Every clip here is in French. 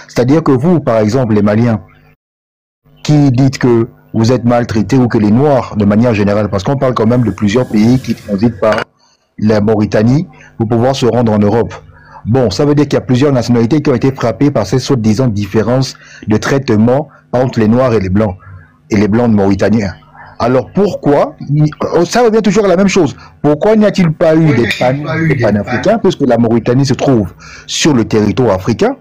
C'est-à-dire que vous, par exemple, les Maliens, qui dites que vous êtes maltraités ou que les Noirs, de manière générale, parce qu'on parle quand même de plusieurs pays qui transitent par la Mauritanie pour pouvoir se rendre en Europe. Bon, ça veut dire qu'il y a plusieurs nationalités qui ont été frappées par ces soi-disant différences de traitement entre les Noirs et les Blancs mauritaniens. Alors pourquoi, ça revient toujours à la même chose, pourquoi n'y a-t-il pas eu des panafricains, puisque la Mauritanie se trouve sur le territoire africain?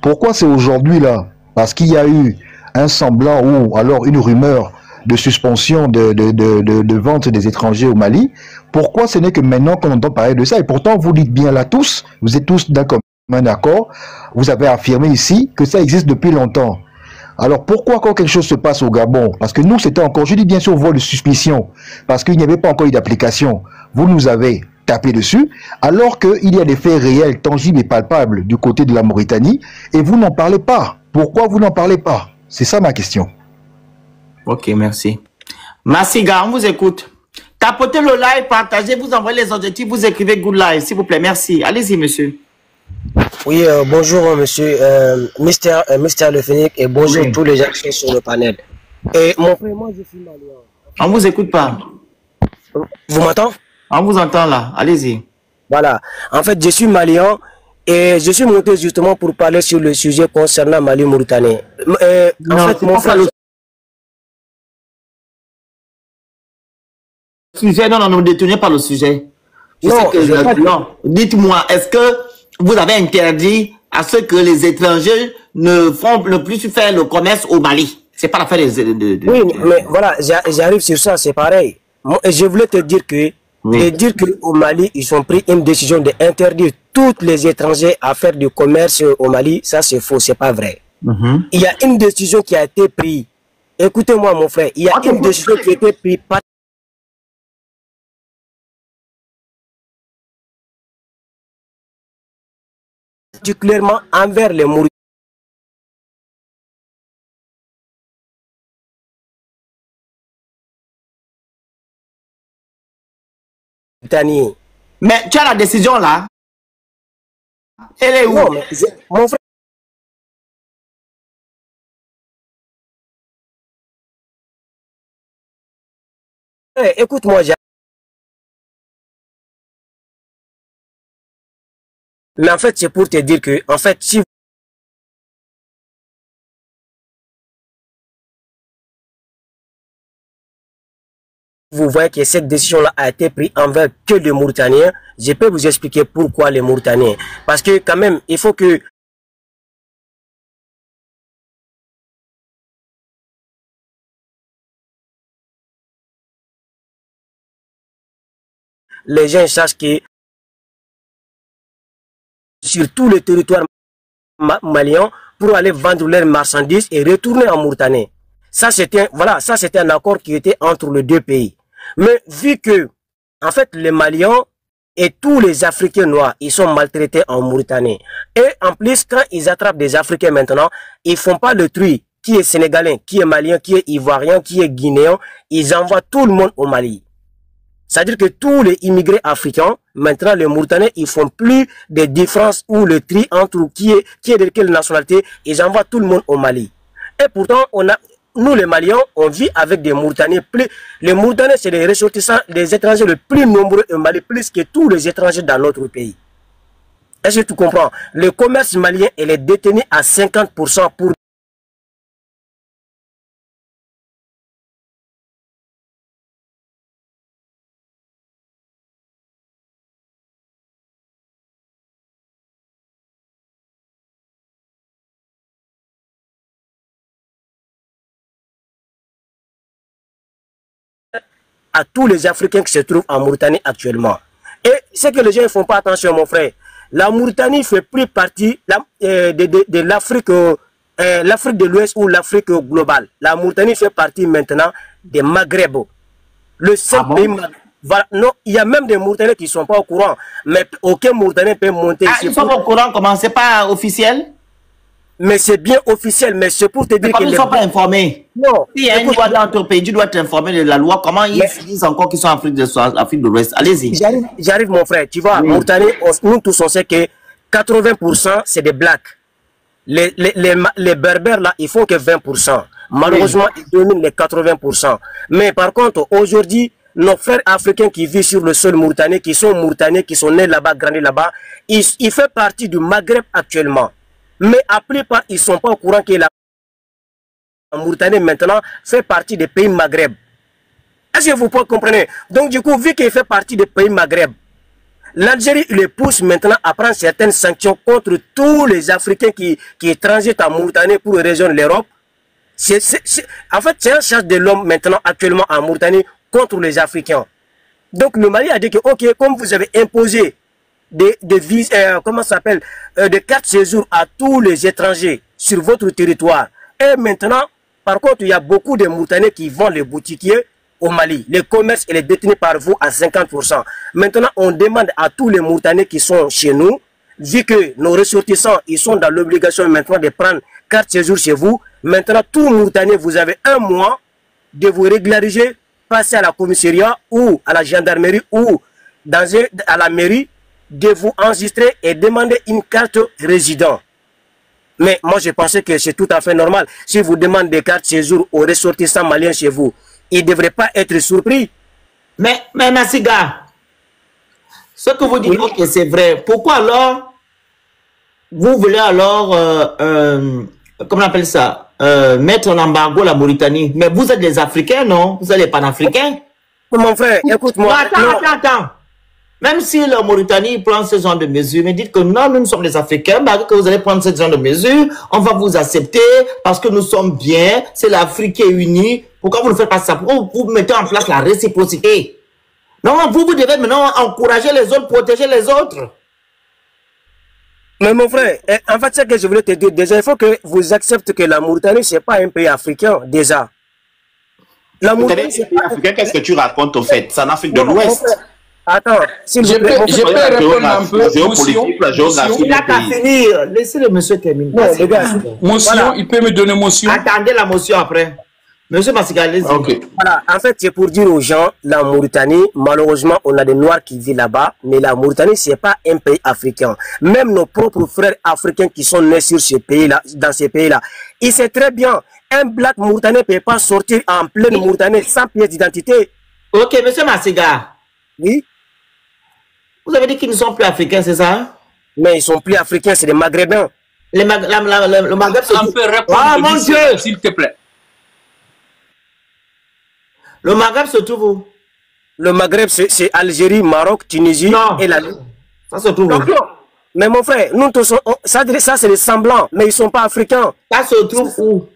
Pourquoi c'est aujourd'hui là? Parce qu'il y a eu un semblant ou alors une rumeur de suspension de vente des étrangers au Mali. Pourquoi ce n'est que maintenant qu'on entend parler de ça? Et pourtant, vous dites bien là tous, vous êtes tous d'un commun accord, vous avez affirmé ici que ça existe depuis longtemps. Alors pourquoi quand quelque chose se passe au Gabon? Parce que nous, c'était encore, je dis bien sûr, voie de suspicion, parce qu'il n'y avait pas encore eu d'application. Vous nous avez tapé dessus, alors qu'il y a des faits réels, tangibles et palpables du côté de la Mauritanie, et vous n'en parlez pas. Pourquoi vous n'en parlez pas? C'est ça ma question. Ok, merci. Massiga, on vous écoute. Tapotez le live, partagez, vous envoyez les objectifs, vous écrivez good live, s'il vous plaît. Merci. Allez-y, monsieur. Oui, bonjour, monsieur Mister Le Phénix, et bonjour tous les gens qui sont sur le panel. Et mon frère, moi, je suis malien. On vous écoute pas. Vous m'entendez? On vous entend là. Allez-y. Voilà. En fait, je suis malien et je suis monté justement pour parler sur le sujet concernant Mali-Mauritanie. En fait, mon frère... Sujet, non, ne détournez pas le sujet. Non, dites-moi, est-ce que vous avez interdit à ce que les étrangers ne font le plus faire le commerce au Mali? C'est pas l'affaire Oui, mais voilà, j'arrive sur ça, c'est pareil. Je voulais te dire que, qu'au Mali, ils ont pris une décision d'interdire tous les étrangers à faire du commerce au Mali. Ça, c'est faux, c'est pas vrai. Il y a une décision qui a été prise. Écoutez-moi, mon frère, il y a une décision qui a été prise par particulièrement envers les Mauritaniens. Mais tu as la décision là? Elle est où? Non, mais mon frère. Écoute-moi, mais en fait, c'est pour te dire que, en fait, si vous voyez que cette décision-là a été prise envers que les Mauritaniens, je peux vous expliquer pourquoi les Mauritaniens. Parce que quand même, il faut que les gens sachent que sur tout le territoire malien pour aller vendre leurs marchandises et retourner en Mauritanie. Ça, c'était un accord qui était entre les deux pays. Mais vu que, en fait, les Maliens et tous les Africains noirs, ils sont maltraités en Mauritanie. Et en plus, quand ils attrapent des Africains maintenant, ils font pas le tri qui est sénégalais, qui est malien, qui est ivoirien, qui est guinéen. Ils envoient tout le monde au Mali. C'est-à-dire que tous les immigrés africains, maintenant les Mauritaniens, ils font plus de différence ou le tri entre qui est de quelle nationalité, ils envoient tout le monde au Mali. Et pourtant, nous les Maliens, on vit avec des Mauritaniens. Les Mauritaniens, c'est les ressortissants, les étrangers les plus nombreux au Mali, plus que tous les étrangers dans notre pays. Est-ce que tu comprends? Le commerce malien, il est détenu à 50% pour à tous les Africains qui se trouvent en Mauritanie actuellement. Et ce que les gens ne font pas attention, mon frère, la Mauritanie fait plus partie de l'Afrique, l'Afrique de l'Ouest ou l'Afrique globale. La Mauritanie fait partie maintenant des Maghreb. Le seul pays voilà, non, il y a même des Mauritaniens qui ne sont pas au courant, mais aucun Mauritanien peut monter ici. Ils ne sont pas au courant, comment? C'est pas officiel? Mais c'est bien officiel, mais c'est pour te dire qu'ils ne sont pas informés. Non. S'il y a une loi dans ton pays, tu dois t'informer de la loi. Comment ils disent encore qu'ils sont en Afrique de l'Ouest? Allez-y. J'arrive, mon frère. Tu vois, Mauritanie, nous tous, on sait que 80% c'est des blacks. les Berbères, là, ils font que 20%. Malheureusement, ils dominent les 80%. Mais par contre, aujourd'hui, nos frères africains qui vivent sur le sol mauritanien, qui sont nés là-bas, grandis là-bas, ils font partie du Maghreb actuellement. Mais à plupart, ils ne sont pas au courant que la Mauritanie maintenant fait partie des pays Maghreb. Est-ce que vous comprenez? Donc du coup, vu qu'il fait partie des pays Maghreb, l'Algérie les pousse maintenant à prendre certaines sanctions contre tous les Africains qui transitent en Mauritanie pour rejoindre l'Europe. En fait, c'est un charge de l'homme maintenant actuellement en Mauritanie contre les Africains. Donc le Mali a dit que, ok, comme vous avez imposé des cartes séjour à tous les étrangers sur votre territoire, et maintenant, par contre, il y a beaucoup de Mauritaniens qui vendent les boutiquiers au Mali. Les commerces, est détenu par vous à 50%. Maintenant, on demande à tous les Mauritaniens qui sont chez nous, vu que nos ressortissants, ils sont dans l'obligation maintenant de prendre carte séjour chez vous. Maintenant, tout Mauritanien, vous avez un mois de vous régulariser, passer à la commissariat ou à la gendarmerie ou à la mairie, de vous enregistrer et demander une carte résident. Mais moi, je pensais que c'est tout à fait normal. Si vous demandez des cartes séjour aux ressortissants maliens chez vous, ils ne devraient pas être surpris. Mais Massiga, ce que vous dites, ok, c'est vrai. Pourquoi alors, vous voulez alors, comment on appelle ça, mettre en embargo la Mauritanie? Mais vous êtes des Africains, non? Vous êtes des panafricains? Mon frère, écoute-moi. Attends. Même si la Mauritanie prend ce genre de mesures, mais dites que non, nous sommes des Africains, malgré que vous allez prendre ce genre de mesures, on va vous accepter parce que nous sommes bien, c'est l'Afrique qui est unie. Pourquoi vous ne faites pas ça? Pourquoi vous mettez en place la réciprocité? Non, vous devez maintenant encourager les autres, protéger les autres. Mais mon frère, en fait, ce que je voulais te dire, déjà, il faut que vous acceptez que la Mauritanie, ce n'est pas un pays africain, déjà. La Mauritanie, c'est un pays africain, qu'est-ce que tu racontes, au fait? C'est en Afrique de l'Ouest. Attends, s'il vous plaît, je peux répondre un peu. La géographie. Il a qu'à finir. Laissez le monsieur terminer. Non, les gars. Motion, voilà. Il peut me donner motion. Attendez la motion après. Monsieur Massiga, allez-y. Okay. Voilà, en fait, c'est pour dire aux gens, la Mauritanie, malheureusement, on a des Noirs qui vivent là-bas, mais la Mauritanie, c'est pas un pays africain. Même nos propres frères africains qui sont nés sur ce pays-là, dans ces pays-là, ils savent très bien, un black Mauritanien ne peut pas sortir en pleine Mauritanie sans pièce d'identité. Ok, monsieur Massiga. Oui. Vous avez dit qu'ils ne sont plus africains, c'est ça? Mais ils sont plus africains, c'est des Maghrébins. Le Maghreb, c'est... On peut répondre, ah, mon Dieu, s'il te plaît. Le Maghreb se trouve où? Le Maghreb, c'est Algérie, Maroc, Tunisie et la Libye. Ça se trouve où? Mais mon frère, nous tous, ça c'est des semblants, mais ils ne sont pas africains. Ça se trouve où?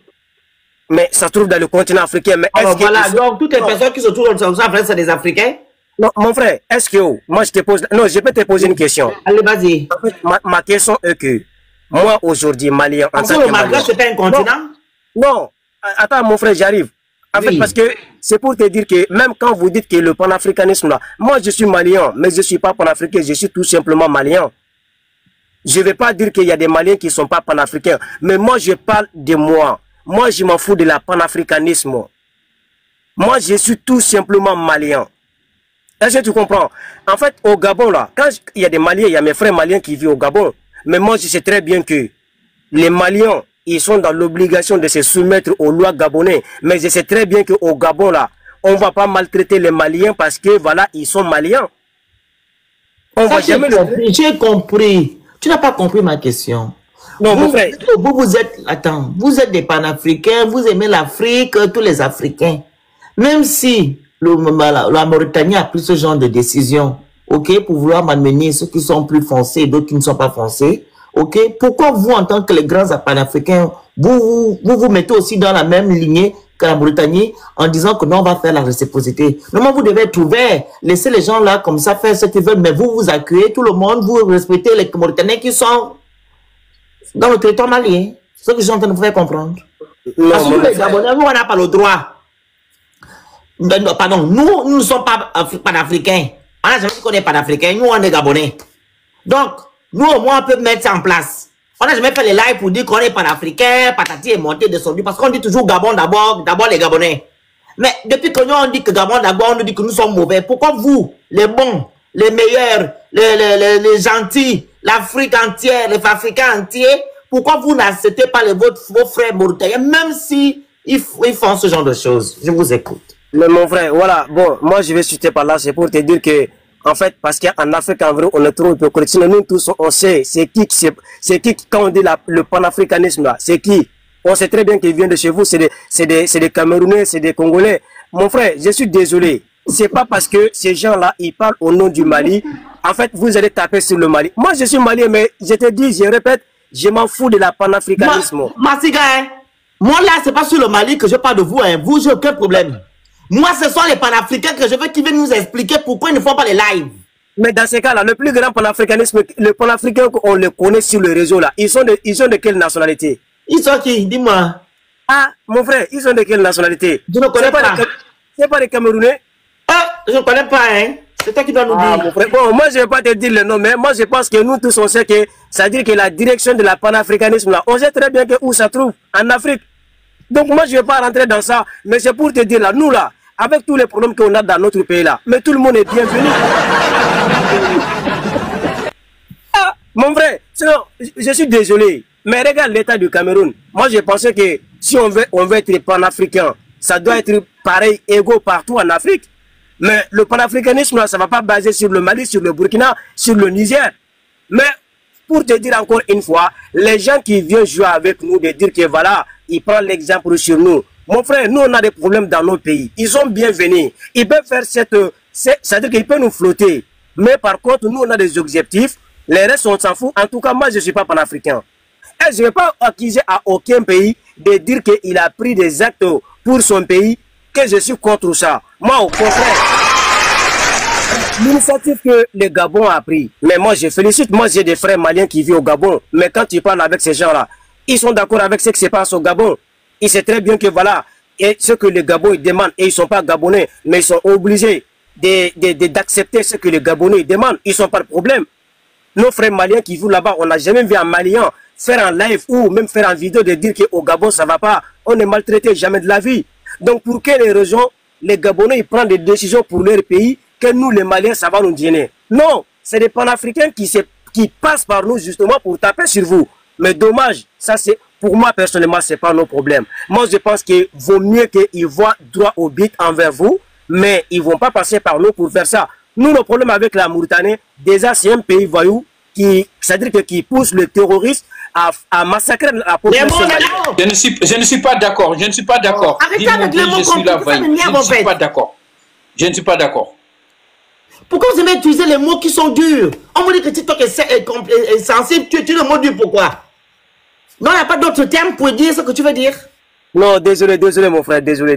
Mais ça se trouve dans le continent africain. Mais alors voilà, donc toutes les personnes qui se trouvent dans le continent, c'est des Africains? Non, mon frère, est-ce que moi je te pose... Non, je peux te poser une question. Allez, vas-y. En fait, ma question est que, moi aujourd'hui, Malien... En tant que le Maghreb, c'est pas un continent? Non, attends mon frère, j'arrive. En fait, parce que c'est pour te dire que même quand vous dites que le panafricanisme là, moi je suis malien, mais je ne suis pas panafricain, je suis tout simplement malien. Je ne vais pas dire qu'il y a des Maliens qui ne sont pas panafricains, mais moi je parle de moi. Moi je m'en fous de la panafricanisme. Moi je suis tout simplement malien. Est-ce que tu comprends? En fait, au Gabon là, quand il y a des Maliens, il y a mes frères maliens qui vivent au Gabon, mais moi je sais très bien que les Maliens, ils sont dans l'obligation de se soumettre aux lois gabonaises. Mais je sais très bien qu'au Gabon, là, on ne va pas maltraiter les Maliens parce que, voilà, ils sont Maliens. On va jamais le... J'ai compris. Tu n'as pas compris ma question. Non, mon frère. Vous êtes... Attends. Vous êtes des panafricains. Vous aimez l'Afrique, tous les Africains. Même si la Mauritanie a pris ce genre de décision, ok, pour vouloir m'amener ceux qui sont plus foncés et d'autres qui ne sont pas foncés, ok, pourquoi vous, en tant que les grands panafricains, vous mettez aussi dans la même lignée que la Mauritanie en disant que non, on va faire la réciprocité? Normalement, vous devez être ouvert, laisser les gens là comme ça faire ce qu'ils veulent, mais vous accueillez tout le monde, vous respectez les Mauritaniens qui sont dans le territoire malien. C'est ce que je suis en train de vous faire comprendre. Non, parce que les Gabonais, nous, on n'a pas le droit. Non, pardon, nous ne sommes pas panafricains. On n'a jamais dit qu'on est panafricains, nous, on est Gabonais. Donc, nous, au moins, on peut mettre ça en place. On n'a jamais fait les lives pour dire qu'on est panafricain, patati est monté, descendu, parce qu'on dit toujours Gabon d'abord les Gabonais. Mais depuis que nous, on dit que Gabon d'abord, on nous dit que nous sommes mauvais. Pourquoi vous, les bons, les meilleurs, les gentils, l'Afrique entière, les Africains entiers, pourquoi vous n'acceptez pas vos frères mauritaniens, même si ils font ce genre de choses? Je vous écoute. Mais mon frère, voilà, bon, moi je vais chuter par là, c'est pour te dire que, en fait, parce qu'en Afrique, en vrai, on est trop hypocrite. Nous tous, on sait, c'est qui, quand on dit le panafricanisme là, c'est qui? On sait très bien qu'il vient de chez vous, c'est des Camerounais, c'est des Congolais. Mon frère, je suis désolé. C'est pas parce que ces gens-là, ils parlent au nom du Mali. En fait, vous allez taper sur le Mali. Moi, je suis malien, mais je te dis, je répète, je m'en fous de la panafricanisme. Massiga, moi là, c'est pas sur le Mali que je parle de vous. Vous, j'ai aucun problème. Moi, ce sont les panafricains que je veux qu'ils viennent nous expliquer pourquoi ils ne font pas les lives. Mais dans ces cas-là, le plus grand panafricanisme, le panafricain qu'on le connaît sur le réseau là, ils sont de quelle nationalité? Ils sont qui? Dis-moi. Ah, mon frère, ils sont de quelle nationalité? Je ne connais pas. C'est pas les Camerounais? Ah, je ne connais pas, hein. C'est toi qui dois nous dire. Mon frère. Bon, moi, je ne vais pas te dire le nom, mais moi, je pense que nous tous, on sait que ça veut dire que la direction de la panafricanisme là, on sait très bien que où ça trouve, en Afrique. Donc, moi, je ne vais pas rentrer dans ça, mais c'est pour te dire là, nous là, avec tous les problèmes qu'on a dans notre pays là, mais tout le monde est bienvenu. Ah, mon frère, sinon, je suis désolé, mais regarde l'état du Cameroun. Moi, je pensais que si on veut être panafricain, ça doit être pareil, égaux partout en Afrique. Mais le panafricanisme, là, ça ne va pas baser sur le Mali, sur le Burkina, sur le Niger. Mais pour te dire encore une fois, les gens qui viennent jouer avec nous, de dire que voilà, ils prennent l'exemple sur nous. Mon frère, nous, on a des problèmes dans nos pays. Ils sont bienvenus. Ils peuvent faire c'est-à-dire qu'ils peuvent nous flotter. Mais par contre, nous, on a des objectifs. Les restes, on s'en fout. En tout cas, moi, je ne suis pas panafricain. Et je ne vais pas accuser à aucun pays de dire qu'il a pris des actes pour son pays, que je suis contre ça. Moi, au contraire, l'initiative que le Gabon a pris, mais moi, je félicite. Moi, j'ai des frères maliens qui vivent au Gabon. Mais quand tu parles avec ces gens-là, ils sont d'accord avec ce qui se passe au Gabon. Ils savent très bien que voilà, et ce que le Gabon ils demandent, et ils ne sont pas Gabonais, mais ils sont obligés d'accepter ce que les Gabonais demandent. Ils ne sont pas de problème. Nos frères maliens qui vivent là-bas, on n'a jamais vu un Malien faire un live ou même faire une vidéo de dire qu'au Gabon, ça ne va pas. On est maltraité jamais de la vie. Donc, pour quelles raisons les Gabonais ils prennent des décisions pour leur pays que nous, les Maliens, ça va nous gêner? Non, c'est des panafricains qui passent par nous justement pour taper sur vous. Mais dommage, ça c'est, pour moi personnellement, ce n'est pas nos problèmes. Moi, je pense qu'il vaut mieux qu'ils voient droit au but envers vous, mais ils ne vont pas passer par nous pour faire ça. Nous, le problème avec la Mauritanie, déjà, c'est un pays voyou c'est-à-dire qui pousse le terroriste à massacrer la population. Je ne suis pas d'accord. Je ne suis pas d'accord. Arrêtez avec le mot compliqué, je ne suis pas d'accord. Je ne suis pas d'accord. Pourquoi vous aimez utiliser les mots qui sont durs? On vous dit que TikTok est sensible, tu utilises le mot dur, pourquoi? Non, il n'y a pas d'autre terme pour dire ce que tu veux dire. Non, désolé mon frère, désolé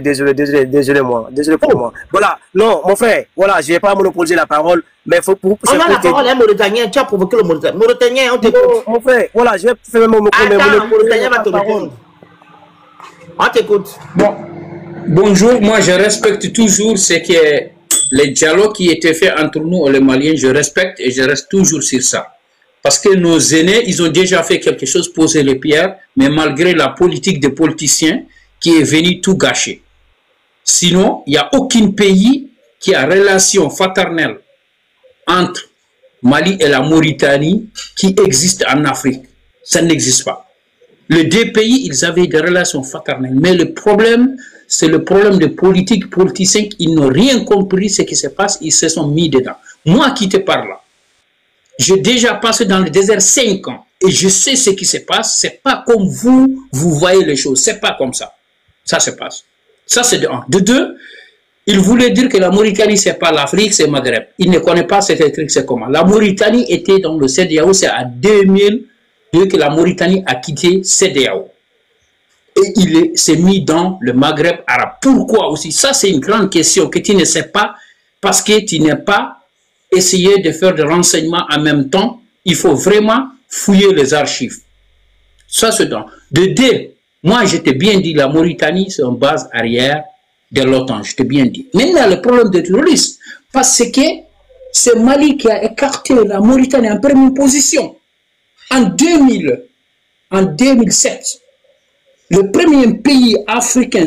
pour moi. Voilà, non, mon frère, voilà, je ne vais pas monopoliser la parole, mais il faut pour... On a la parole, hein, Mauritanien, tu as provoqué le Mauritanien. Mauritanien, on t'écoute. Mon frère, voilà, je vais faire mon Mauritanien va te répondre. On t'écoute. Bon, bonjour, moi je respecte toujours ce que les dialogues qui étaient faits entre nous et les Maliens, je respecte et je reste toujours sur ça. Parce que nos aînés, ils ont déjà fait quelque chose, poser les pierres, mais malgré la politique des politiciens qui est venue tout gâcher. Sinon, il n'y a aucun pays qui a relation fraternelle entre Mali et la Mauritanie qui existe en Afrique. Ça n'existe pas. Les deux pays, ils avaient des relations fraternelles. Mais le problème, c'est le problème de politique politiciens. Ils n'ont rien compris ce qui se passe, ils se sont mis dedans. Moi qui te parle là, j'ai déjà passé dans le désert 5 ans et je sais ce qui se passe. C'est pas comme vous voyez les choses. C'est pas comme ça. Ça se passe. Ça, c'est de un. De deux, il voulait dire que la Mauritanie, c'est pas l'Afrique, c'est Maghreb. Il ne connaît pas ce truc, c'est comment. La Mauritanie était dans le CEDEAO, c'est à 2002 que la Mauritanie a quitté CEDEAO. Et il s'est mis dans le Maghreb arabe. Pourquoi aussi? Ça, c'est une grande question que tu ne sais pas parce que tu n'es pas essayer de faire des renseignements en même temps. Il faut vraiment fouiller les archives. Ça, c'est dans. De deux, moi, je t'ai bien dit, la Mauritanie, c'est une base arrière de l'OTAN. Je t'ai bien dit. Maintenant, le problème des terroristes, parce que c'est Mali qui a écarté la Mauritanie en première position. En 2007, le premier pays africain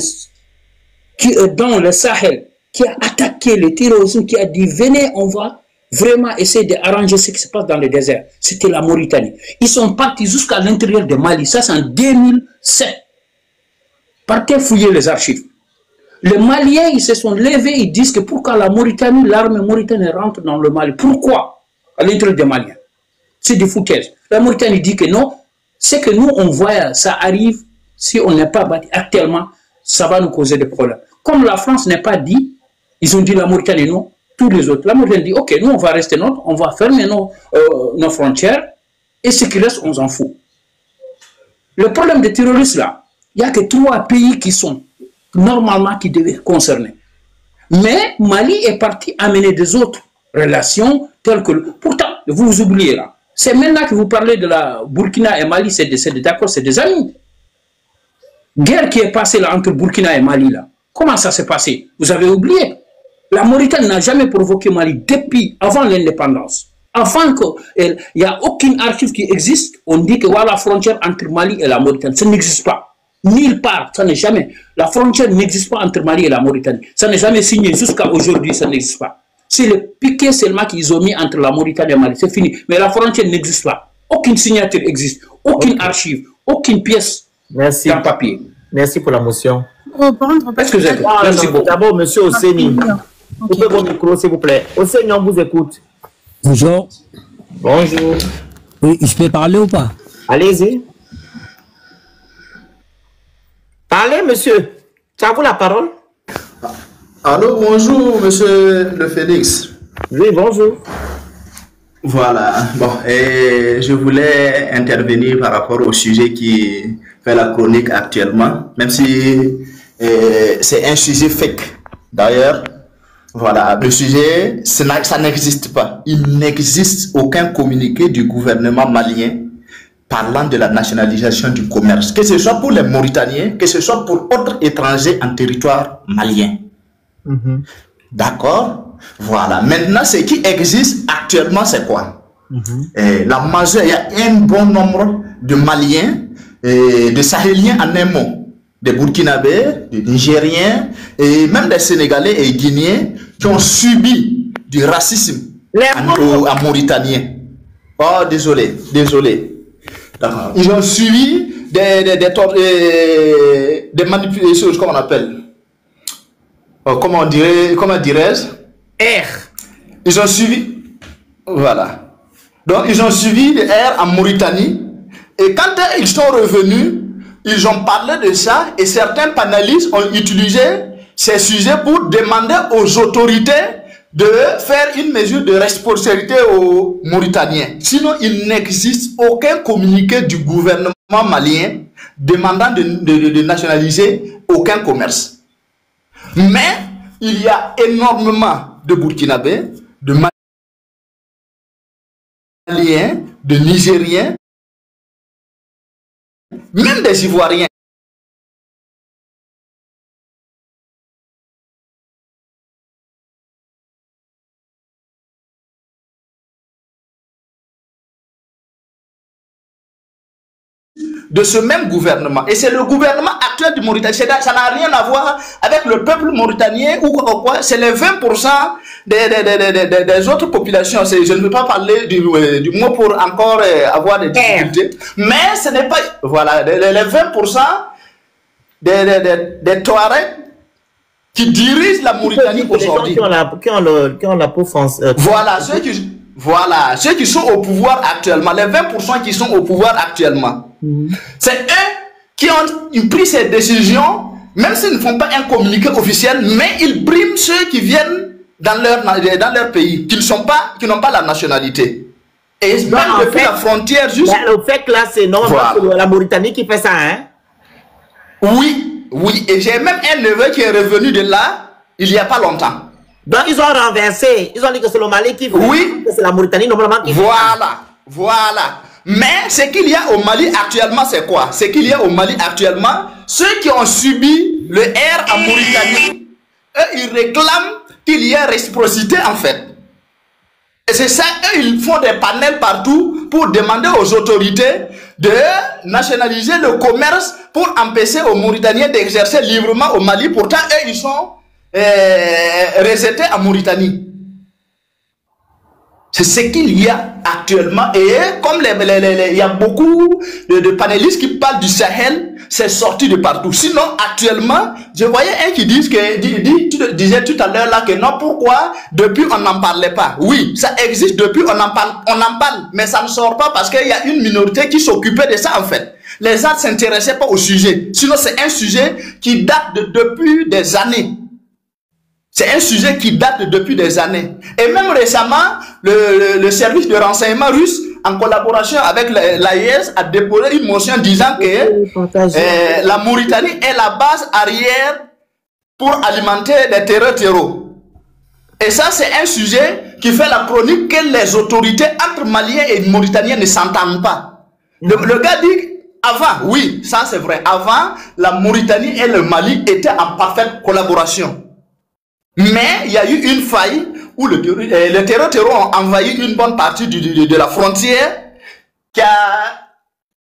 qui est dans le Sahel, qui a attaqué le terrorisme, qui a dit, venez, on va vraiment essayer d'arranger ce qui se passe dans le désert, c'était la Mauritanie. Ils sont partis jusqu'à l'intérieur de Mali, ça c'est en 2007. Partez fouiller les archives. Les Maliens, ils se sont levés, ils disent que pourquoi la Mauritanie, l'armée mauritanienne rentre dans le Mali. Pourquoi à l'intérieur des Maliens? C'est des foutaises. La Mauritanie dit que non, c'est que nous, on voit, ça arrive, si on n'est pas battu actuellement, ça va nous causer des problèmes. Comme la France n'est pas dit, ils ont dit la Mauritanie non, tous les autres. La Mauritanie dit, ok, nous, on va rester neutre, on va fermer nos frontières, et ce qui reste, on s'en fout. Le problème des terroristes, là, il n'y a que 3 pays qui sont normalement qui devaient concerner. Mais Mali est parti amener des autres relations telles que... Pourtant, vous vous oubliez là. C'est maintenant que vous parlez de la Burkina et Mali, c'est d'accord, c'est des amis. Guerre qui est passée là entre Burkina et Mali là. Comment ça s'est passé? Vous avez oublié. La Mauritanie n'a jamais provoqué Mali depuis avant l'indépendance. Avant qu'il n'y a aucune archive qui existe, on dit que voilà la frontière entre Mali et la Mauritanie. Ça n'existe pas. Nulle part, ça n'est jamais. La frontière n'existe pas entre Mali et la Mauritanie. Ça n'est jamais signé jusqu'à aujourd'hui, ça n'existe pas. C'est le piquet seulement qu'ils ont mis entre la Mauritanie et Mali. C'est fini. Mais la frontière n'existe pas. Aucune signature existe. Aucune archive. Aucune pièce dans papier. Merci pour la motion. Excusez-moi. Merci beaucoup. D'abord, monsieur Oseni. Coupez votre micro, s'il vous plaît. Oseni, on vous écoute. Bonjour. Bonjour. Oui, je peux parler ou pas? Allez-y. Parlez, monsieur. Tu as vous la parole? Allô, bonjour, monsieur le Félix. Oui, bonjour. Voilà, bon, et je voulais intervenir par rapport au sujet qui fait la chronique actuellement, même si c'est un sujet fake. D'ailleurs, voilà, le sujet, ça n'existe pas. Il n'existe aucun communiqué du gouvernement malien parlant de la nationalisation du commerce, que ce soit pour les Mauritaniens, que ce soit pour autres étrangers en territoire malien. D'accord? Voilà. Maintenant, ce qui existe actuellement, c'est quoi? La majeure, il y a un bon nombre de Maliens, de Sahéliens en un mot, des Burkinabés, des Nigériens, et même des Sénégalais et Guinéens qui ont subi du racisme en Mauritanien. Oh, désolé. Ils ont subi des manipulations, comment on appelle? Comment dirais-je? Ils ont suivi, voilà. Donc, ils ont suivi les R en Mauritanie. Et quand ils sont revenus, ils ont parlé de ça. Et certains panélistes ont utilisé ces sujets pour demander aux autorités de faire une mesure de responsabilité aux Mauritaniens. Sinon, il n'existe aucun communiqué du gouvernement malien demandant de nationaliser aucun commerce. Mais il y a énormément de Burkinabés, de Maliens, de Nigériens, même des Ivoiriens. De ce même gouvernement. Et c'est le gouvernement actuel du Mauritanie. Ça n'a rien à voir avec le peuple mauritanien ou quoi. C'est les 20% des autres populations. Je ne veux pas parler du mot pour encore avoir des difficultés. Mais ce n'est pas... Voilà, les 20% des Touaregs qui dirigent la Mauritanie aujourd'hui. Qui ont la peau foncée. Voilà, ceux qui sont au pouvoir actuellement, les 20% qui sont au pouvoir actuellement, c'est eux qui ont pris ces décisions, même s'ils ne font pas un communiqué officiel, mais ils briment ceux qui viennent dans leur pays, qui n'ont pas la nationalité. Et même depuis la frontière juste... Le fait que là, c'est la Mauritanie qui fait ça, hein? Oui, et j'ai même un neveu qui est revenu de là, il n'y a pas longtemps. Donc ils ont renversé, ils ont dit que c'est le Mali qui fait. Oui. C'est la Mauritanie normalement qui fait. Voilà. Mais ce qu'il y a au Mali actuellement, c'est quoi? Ce qu'il y a au Mali actuellement, ceux qui ont subi le R en Mauritanie, eux, ils réclament qu'il y ait réciprocité en fait. Et c'est ça, eux, ils font des panels partout pour demander aux autorités de nationaliser le commerce pour empêcher aux Mauritaniens d'exercer librement au Mali. Pourtant, eux, ils sont rejetés en Mauritanie. C'est ce qu'il y a actuellement. Et comme il y a beaucoup de panélistes qui parlent du Sahel, c'est sorti de partout. Sinon, actuellement, je voyais un qui dit tu disais tout à l'heure là que non, pourquoi depuis on n'en parlait pas. Oui, ça existe depuis, on en parle, mais ça ne sort pas parce qu'il y a une minorité qui s'occupait de ça en fait. Les gens ne s'intéressaient pas au sujet. Sinon, c'est un sujet qui date depuis des années. C'est un sujet qui date depuis des années. Et même récemment, le service de renseignement russe, en collaboration avec l'AIS, a déposé une motion disant que la Mauritanie est la base arrière pour alimenter les terreurs. Et ça, c'est un sujet qui fait la chronique que les autorités entre Maliens et Mauritaniens ne s'entendent pas. Le gars dit, avant, oui, ça c'est vrai, avant, la Mauritanie et le Mali étaient en parfaite collaboration. Mais il y a eu une faille où les terreurs ont envahi une bonne partie de la frontière qui a...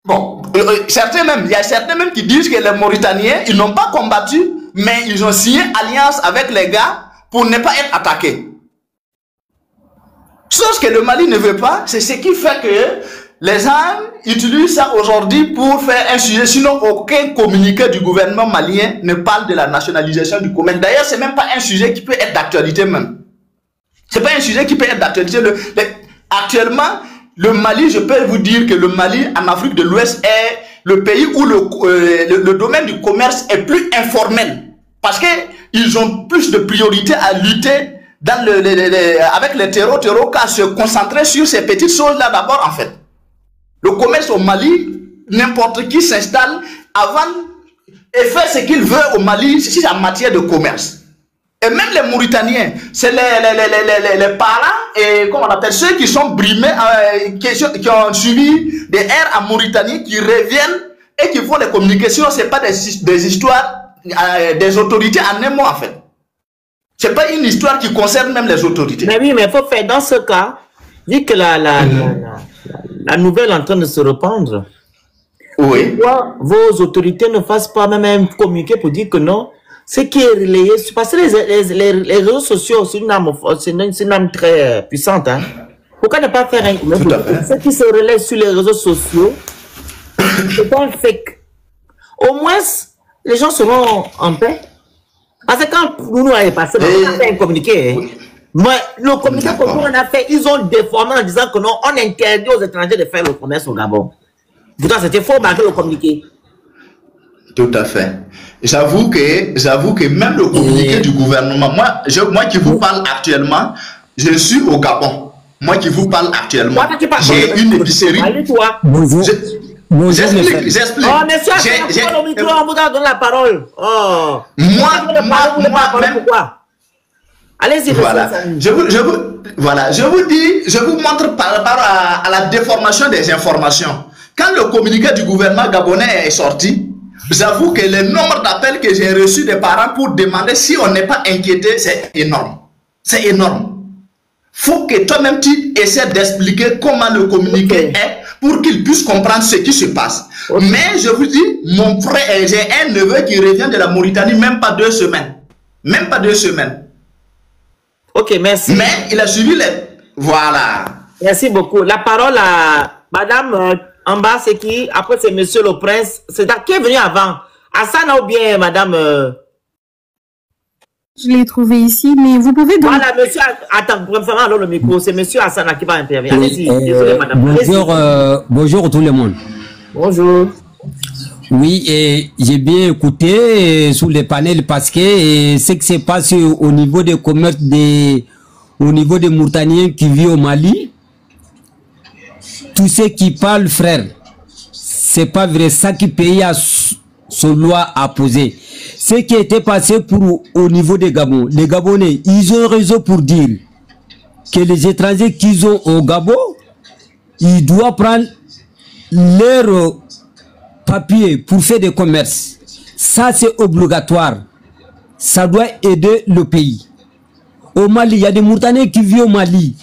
Bon, il y a certains même qui disent que les Mauritaniens, ils n'ont pas combattu, mais ils ont signé alliance avec les gars pour ne pas être attaqués. Chose que le Mali ne veut pas, c'est ce qui fait que les gens utilisent ça aujourd'hui pour faire un sujet. Sinon, aucun communiqué du gouvernement malien ne parle de la nationalisation du commerce. D'ailleurs, c'est même pas un sujet qui peut être d'actualité même. C'est pas un sujet qui peut être d'actualité. Actuellement, le Mali, je peux vous dire que le Mali, en Afrique de l'Ouest, est le pays où le domaine du commerce est plus informel. Parce qu'ils ont plus de priorité à lutter avec les terreaux qu'à se concentrer sur ces petites choses-là d'abord, en fait. Le commerce au Mali, n'importe qui s'installe avant et fait ce qu'il veut au Mali, c'est en matière de commerce. Et même les Mauritaniens, c'est les parents et comment on appelle ceux qui sont brimés, qui ont suivi des airs en Mauritanie, qui reviennent et qui font les communications. C'est pas des histoires des autorités en un mot en fait. C'est pas une histoire qui concerne même les autorités. Mais oui, mais il faut faire dans ce cas, vu que la nouvelle est en train de se répandre. Oui. Pourquoi vos autorités ne fassent pas même un communiqué pour dire que non, ce qui est relayé, parce que les réseaux sociaux, c'est une arme très puissante. Hein. Pourquoi ne pas faire un communiqué? Ce qui se relaie sur les réseaux sociaux, c'est pas un fake. Au moins, les gens seront en paix. Parce que quand nous avons passé, on a fait un communiqué. Oui. Mais le communiqué que nous on a fait, ils ont déformé en disant que non, on interdit aux étrangers de faire le commerce au Gabon. Pourtant, c'était faux malgré le communiqué. Tout à fait. J'avoue que même le communiqué du gouvernement, moi qui vous parle actuellement, je suis au Gabon. Moi qui vous parle actuellement, j'ai une épicerie. Bonjour. J'explique. Oh, monsieur, on vous a donné la parole. Oh. Moi, pourquoi? Allez-y, voilà. Je vous montre par rapport à la déformation des informations. Quand le communiqué du gouvernement gabonais est sorti, j'avoue que le nombre d'appels que j'ai reçus des parents pour demander si on n'est pas inquiété, c'est énorme. C'est énorme. Faut que toi-même tu essaies d'expliquer comment le communiqué est pour qu'ils puissent comprendre ce qui se passe. Mais je vous dis, mon frère, j'ai un neveu qui revient de la Mauritanie, même pas 2 semaines. Même pas 2 semaines. Ok, merci. Mais il a suivi les... Voilà. Merci beaucoup. La parole à Madame en bas, c'est qui? Après, c'est Monsieur le Prince. C'est qui est venu avant? Hassan ou bien Madame... Je l'ai trouvé ici, mais vous pouvez... Voilà, monsieur... Attends, pour me faire alors le micro. C'est Monsieur Hassan qui va intervenir. Allez-y. Désolé, Madame. Bonjour tout le monde. Bonjour. Oui, et j'ai bien écouté sous les panels parce que ce qui se passe au niveau des commerces au niveau des Mauritaniens qui vivent au Mali, tous ceux qui parlent, frère, c'est pas vrai. Ça qui pays a son loi à poser. Ce qui était passé au niveau des Gabon, les Gabonais, ils ont raison pour dire que les étrangers qu'ils ont au Gabon, ils doivent prendre leur papier pour faire des commerces. Ça, c'est obligatoire. Ça doit aider le pays. Au Mali, il y a des Mauritaniens qui vivent au Mali.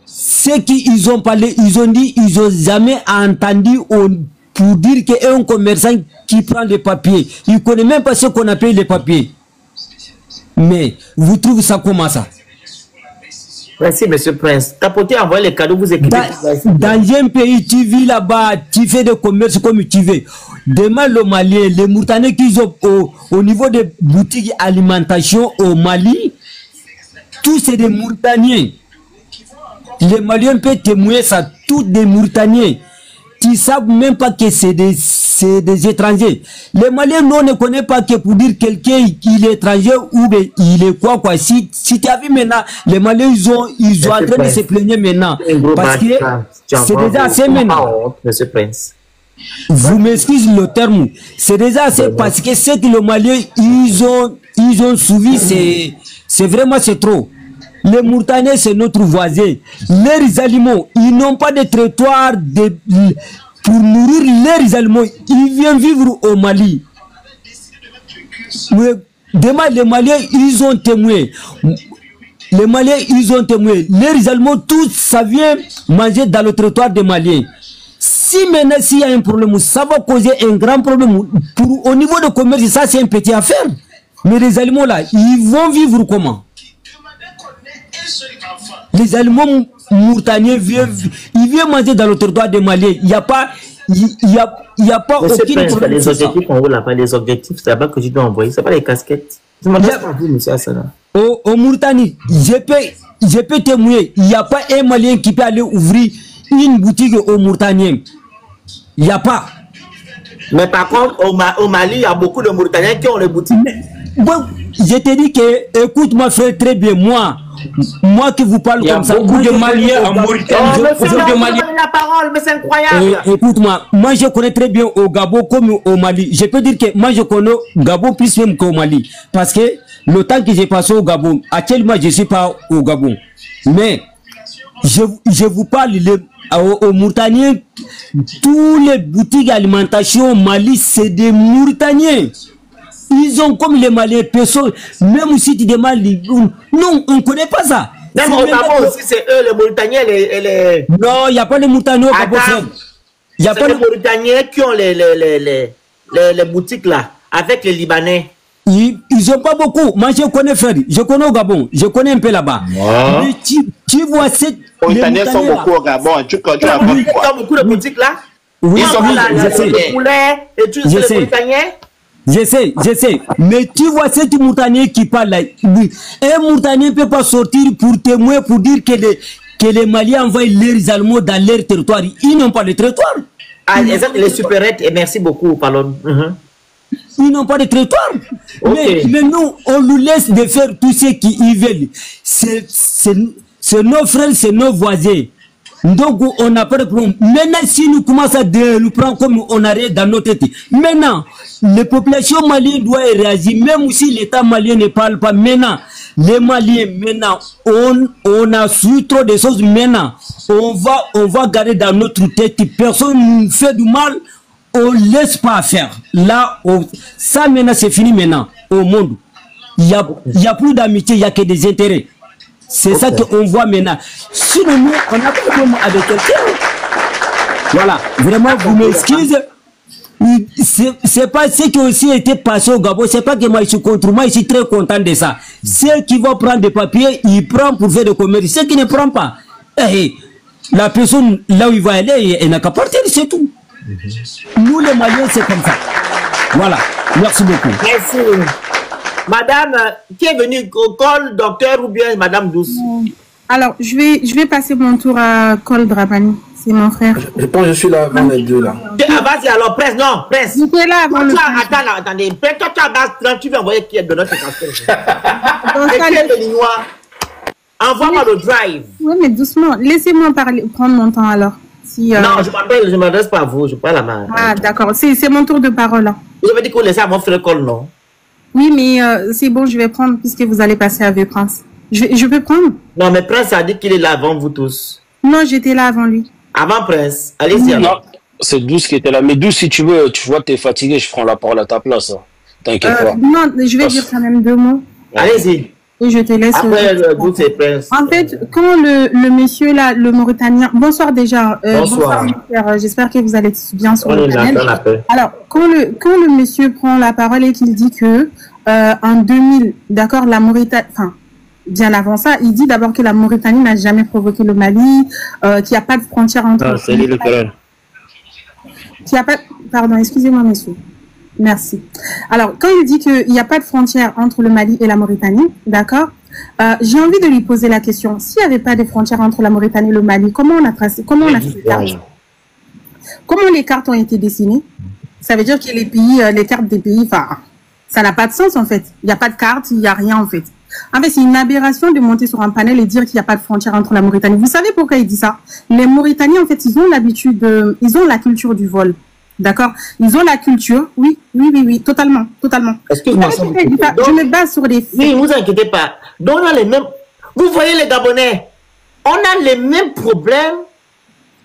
Ceux qui ils ont parlé, ils ont dit, ils n'ont jamais entendu pour dire qu'un commerçant qui prend les papiers, il ne connaît même pas ce qu'on appelle les papiers. Mais vous trouvez ça comment ça? Merci, monsieur Prince. Tapoter, envoyer les cadeaux, vous écrivez. Dans un pays, tu vis là-bas, tu fais des commerces comme tu veux. Demain, le Mali, les Mauritaniens qui ont au niveau des boutiques alimentation au Mali, tous c'est des Mauritaniens. Les Maliens peuvent témoigner ça, tous des Mauritaniens. Qui ne savent même pas que c'est des étrangers. Les Maliens, nous, on ne connaît pas que pour dire quelqu'un qu'il est étranger ou bien il est quoi. Si tu as vu maintenant, les Maliens, ils ont en train de se plaigner maintenant. Parce que c'est déjà assez maintenant. Monsieur Prince. Vous m'excusez le terme. C'est déjà assez parce que ce que les Maliens, ils ont suivi, c'est vraiment c'est trop. Les Mauritaniens, c'est notre voisin. Leurs aliments, ils n'ont pas de trottoir pour nourrir leurs aliments. Ils viennent vivre au Mali. Mais demain, les Maliens, ils ont témoigné. Les Maliens, ils ont témoigné. Leurs aliments, tout ça vient manger dans le trottoir des Maliens. Si maintenant, s'il y a un problème, ça va causer un grand problème. Au niveau du commerce, ça, c'est une petite affaire. Mais les aliments, là, ils vont vivre comment? Les aliments mauritaniens ils viennent manger dans le territoire des Maliens. Il n'y a pas, aucune problème. Les objectifs, on roule là-bas. Les objectifs, c'est là-bas que je dois envoyer. C'est pas les casquettes. Je m'en laisse pas vous, monsieur Assana. Au Mauritanie, je peux témoigner. Il n'y a pas un Malien qui peut aller ouvrir une boutique au Mauritanien. Il n'y a pas. Mais par contre, au Mali, il y a beaucoup de Mauritaniens qui ont les boutiques. Bon, je te dis que, écoute mon frère, très bien, moi qui vous parle comme ça. Il y a beaucoup de Maliens en Mauritanie. La parole, mais c'est incroyable. Écoute-moi, moi je connais très bien au Gabon comme au Mali. Je peux dire que moi je connais au Gabon plus même qu'au Mali. Parce que le temps que j'ai passé au Gabon, actuellement je ne suis pas au Gabon. Mais je vous parle aux Mauritaniens, tous les boutiques d'alimentation au Mali, c'est des Mauritaniens. Ils ont comme les Maliens, personne, même si tu demandes, non, on ne connaît pas ça. Même au Gabon aussi, c'est eux, les Mauritaniens, les... Non, il n'y a pas de Mauritaniens au Gabon. Il y a pas les Mauritaniens qui ont les boutiques là, avec les Libanais. Ils n'ont pas beaucoup. Moi, je connais frère, je connais au Gabon, je connais un peu là-bas. Mais tu vois, les Mauritaniens sont beaucoup au Gabon. Ils ont beaucoup de boutiques là. Oui, le poulet et tout, c'est les Mauritaniens. Je sais. Mais tu vois, cet Mauritaniens qui parle là, un Mauritanien ne peut pas sortir pour témoigner, pour dire que les Maliens envoient leurs Allemands dans leur territoire. Ils n'ont pas de territoire. Ah, les supérettes, et merci beaucoup, pardon. Ils n'ont pas de territoire. Okay. Mais nous, on nous laisse de faire tout ce qu'ils veulent. C'est nos frères, c'est nos voisins. Donc, on n'a pas de problème. Maintenant, si nous commençons à nous prendre comme on arrête dans notre tête, maintenant, les populations maliennes doivent réagir, même si l'État malien ne parle pas. Maintenant, les Maliens, maintenant, on a su trop de choses. Maintenant, on va garder dans notre tête. Personne ne nous fait du mal. On ne laisse pas faire. Là, ça maintenant, c'est fini maintenant au monde. Il n'y a plus d'amitié, il n'y a que des intérêts. C'est ça qu'on voit maintenant. Sinon, nous, on n'a pas de problème avec quelqu'un. Voilà. Vraiment, vous m'excusez. C'est pas ce qui aussi été passé au Gabon. C'est pas que moi, je suis contre moi. Je suis très content de ça. Ceux qui vont prendre des papiers, ils prennent pour faire des commerce. Ceux qui ne prennent pas, la personne, là où il va aller, elle n'a qu'à partir, c'est tout. Nous, les Maliens, c'est comme ça. Voilà. Merci beaucoup. Merci. Madame, qui est venue au col, docteur ou bien Madame Douce? Alors, je vais passer mon tour à Col Drabani. C'est mon frère. Je pense que je suis là avant les deux là. Vas-y alors, presse, non, presse. J'étais là avant le attendez, toi tu as tu vas envoyer qui est de notre casquette. Envoie-moi le drive. Oui, mais doucement. Laissez-moi parler, prendre mon temps alors. Si, non, je m'adresse pas à vous, je parle à ma... Ah, d'accord, c'est mon tour de parole. Hein. Je vais dire qu'on laisse à mon frère Col, non? Oui, mais c'est bon, je vais prendre puisque vous allez passer avec Prince. Je peux prendre? Non, mais Prince a dit qu'il est là avant vous tous. Non, j'étais là avant lui. Avant Prince, allez-y alors. C'est Douce qui était là. Mais Douce, si tu veux, tu vois, tu es fatigué, je prends la parole à ta place. Hein. T'inquiète pas. Non, je vais dire quand même 2 mots. Allez-y. Et je te laisse. Après, Douce et Prince. En fait, quand le monsieur là, le Mauritanien... Bonsoir déjà. Bonsoir. J'espère que vous allez bien sur le panel. Alors, quand le monsieur prend la parole et qu'il dit que en 2000, d'accord, la Mauritanie... Enfin, bien avant ça. Il dit d'abord que la Mauritanie n'a jamais provoqué le Mali, qu'il n'y a pas de frontière entre... Ah, c'est lui le colonel. Qu'il n'y a pas... Pardon, excusez-moi, monsieur. Merci. Alors, quand il dit qu'il n'y a pas de frontière entre le Mali et la Mauritanie, d'accord, j'ai envie de lui poser la question. S'il n'y avait pas de frontière entre la Mauritanie et le Mali, comment on a tracé, comment on a fait les cartes? Comment les cartes ont été dessinées? Ça veut dire que les pays, les cartes des pays, enfin, ça n'a pas de sens en fait. Il n'y a pas de carte, il n'y a rien en fait. En fait, c'est une aberration de monter sur un panel et dire qu'il n'y a pas de frontière entre la Mauritanie. Vous savez pourquoi il dit ça? Les Mauritaniens, en fait, ils ont l'habitude, ils ont la culture du vol. D'accord? Ils ont la culture, oui, totalement. Excuse-moi, je me base sur des faits. Oui, ne vous inquiétez pas. Donc, on a les mêmes... Vous voyez les Gabonais, on a les mêmes problèmes,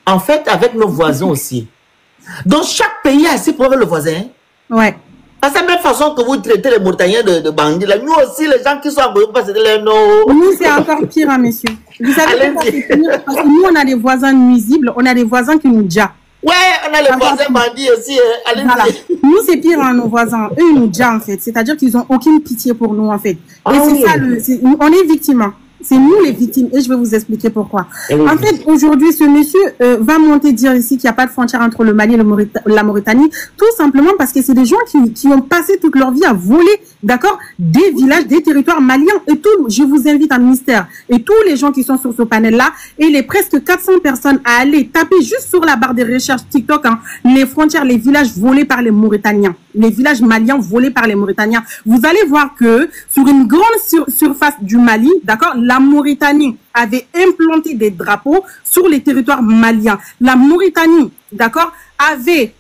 en fait, avec nos voisins aussi. Donc, chaque pays a ses problèmes, le voisin. Ouais. De la même façon que vous traitez les Mauritaniens de bandits, là, nous aussi, les gens qui sont en Guadeloupe, c'est les noms. Nous, c'est encore pire, hein, messieurs. Vous savez pourquoi c'est pire? Parce que nous, on a des voisins nuisibles, on a des voisins qui nous djahent. Ouais, on a les voisins bandits aussi. Voilà. Nous, c'est pire, hein, nos voisins. Eux, ils nous djahent, en fait. C'est-à-dire qu'ils n'ont aucune pitié pour nous, en fait. Et c'est ça, on est victimes. C'est nous les victimes et je vais vous expliquer pourquoi. En fait, aujourd'hui, ce monsieur va monter dire ici qu'il n'y a pas de frontière entre le Mali et la Mauritanie, tout simplement parce que c'est des gens qui ont passé toute leur vie à voler, d'accord, des villages, des territoires maliens et tout. Je vous invite à ministère et tous les gens qui sont sur ce panel-là et les presque 400 personnes à aller taper juste sur la barre de recherche TikTok, hein, les frontières, les villages volés par les Mauritaniens, les villages maliens volés par les Mauritaniens. Vous allez voir que sur une grande surface du Mali, d'accord, la Mauritanie avait implanté des drapeaux sur les territoires maliens. La Mauritanie, d'accord, avait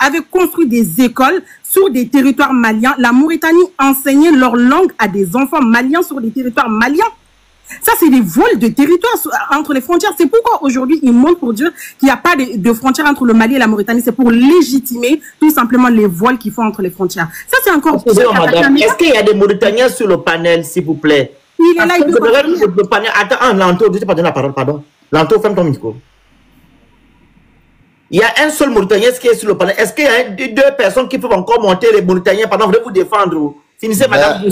avait construit des écoles sur des territoires maliens. La Mauritanie enseignait leur langue à des enfants maliens sur des territoires maliens. Ça, c'est des vols de territoire entre les frontières. C'est pourquoi aujourd'hui, ils montrent pour dire qu'il n'y a pas de frontière entre le Mali et la Mauritanie. C'est pour légitimer tout simplement les vols qu'ils font entre les frontières. Ça, c'est encore... Est-ce qu'il y a des Mauritaniens sur le panel, s'il vous plaît? Il est là, il le panel. Attends, Lanto, je ne t'ai pas donné la parole, pardon. Lanto, ferme ton micro. Il y a un seul Mauritanien qui est sur le panel. Est-ce qu'il y a deux personnes qui peuvent encore monter les Mauritaniens? Pardon, je vais vous défendre. Finissez, madame.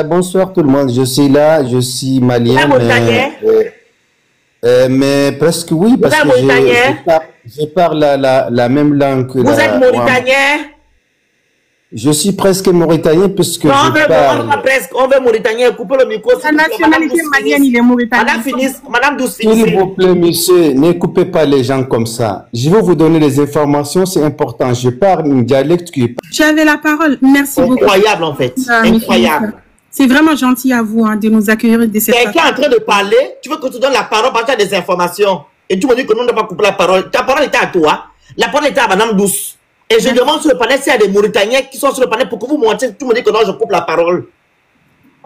Bonsoir tout le monde, je suis là, je suis malien, mais presque oui, parce que je parle la même langue que vous êtes mauritanien? Je suis presque mauritanien puisque non, on veut mauritanien, coupez le micro. La nationalité malienne, il est mauritanien. Madame Douce, finissez. S'il vous plaît, monsieur, ne coupez pas les gens comme ça. Je vais vous donner les informations, c'est important. Je parle un dialecte qui est... J'avais la parole, merci beaucoup. Incroyable en fait, incroyable. C'est vraiment gentil à vous de nous accueillir de cette façon. Quelqu'un est en train de parler, tu veux que tu donnes la parole parce que tu as des informations. Et tu me dis que nous ne pas couper la parole. Ta parole était à toi, la parole était à Madame Douce. Et je demande sur le panel s'il y a des Mauritaniens qui sont sur le panel pour que vous montiez. Tu me dis que non, je coupe la parole.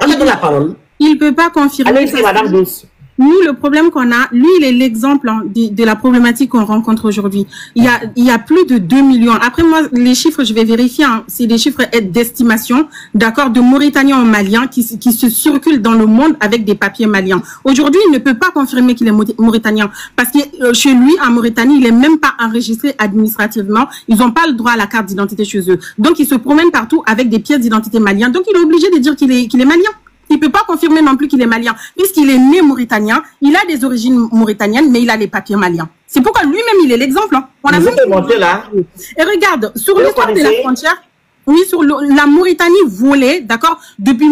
On te donne la parole. Il ne peut pas confirmer. Allez-y, Madame Douce. Nous, le problème qu'on a, lui, il est l'exemple de la problématique qu'on rencontre aujourd'hui. Il y a plus de 2 millions. Après, moi, les chiffres, je vais vérifier. Hein, c'est des chiffres d'estimation, d'accord, de Mauritaniens en Maliens qui se circulent dans le monde avec des papiers maliens. Aujourd'hui, il ne peut pas confirmer qu'il est mauritanien parce que chez lui, en Mauritanie, il n'est même pas enregistré administrativement. Ils n'ont pas le droit à la carte d'identité chez eux. Donc, il se promène partout avec des pièces d'identité maliens. Donc, il est obligé de dire qu'il est malien. Il ne peut pas confirmer non plus qu'il est malien, puisqu'il est né mauritanien, il a des origines mauritaniennes, mais il a les papiers maliens. C'est pourquoi lui-même, il est l'exemple. Hein. On a monté là. Et regarde, sur l'histoire de la frontière, oui, sur la Mauritanie volait, d'accord, depuis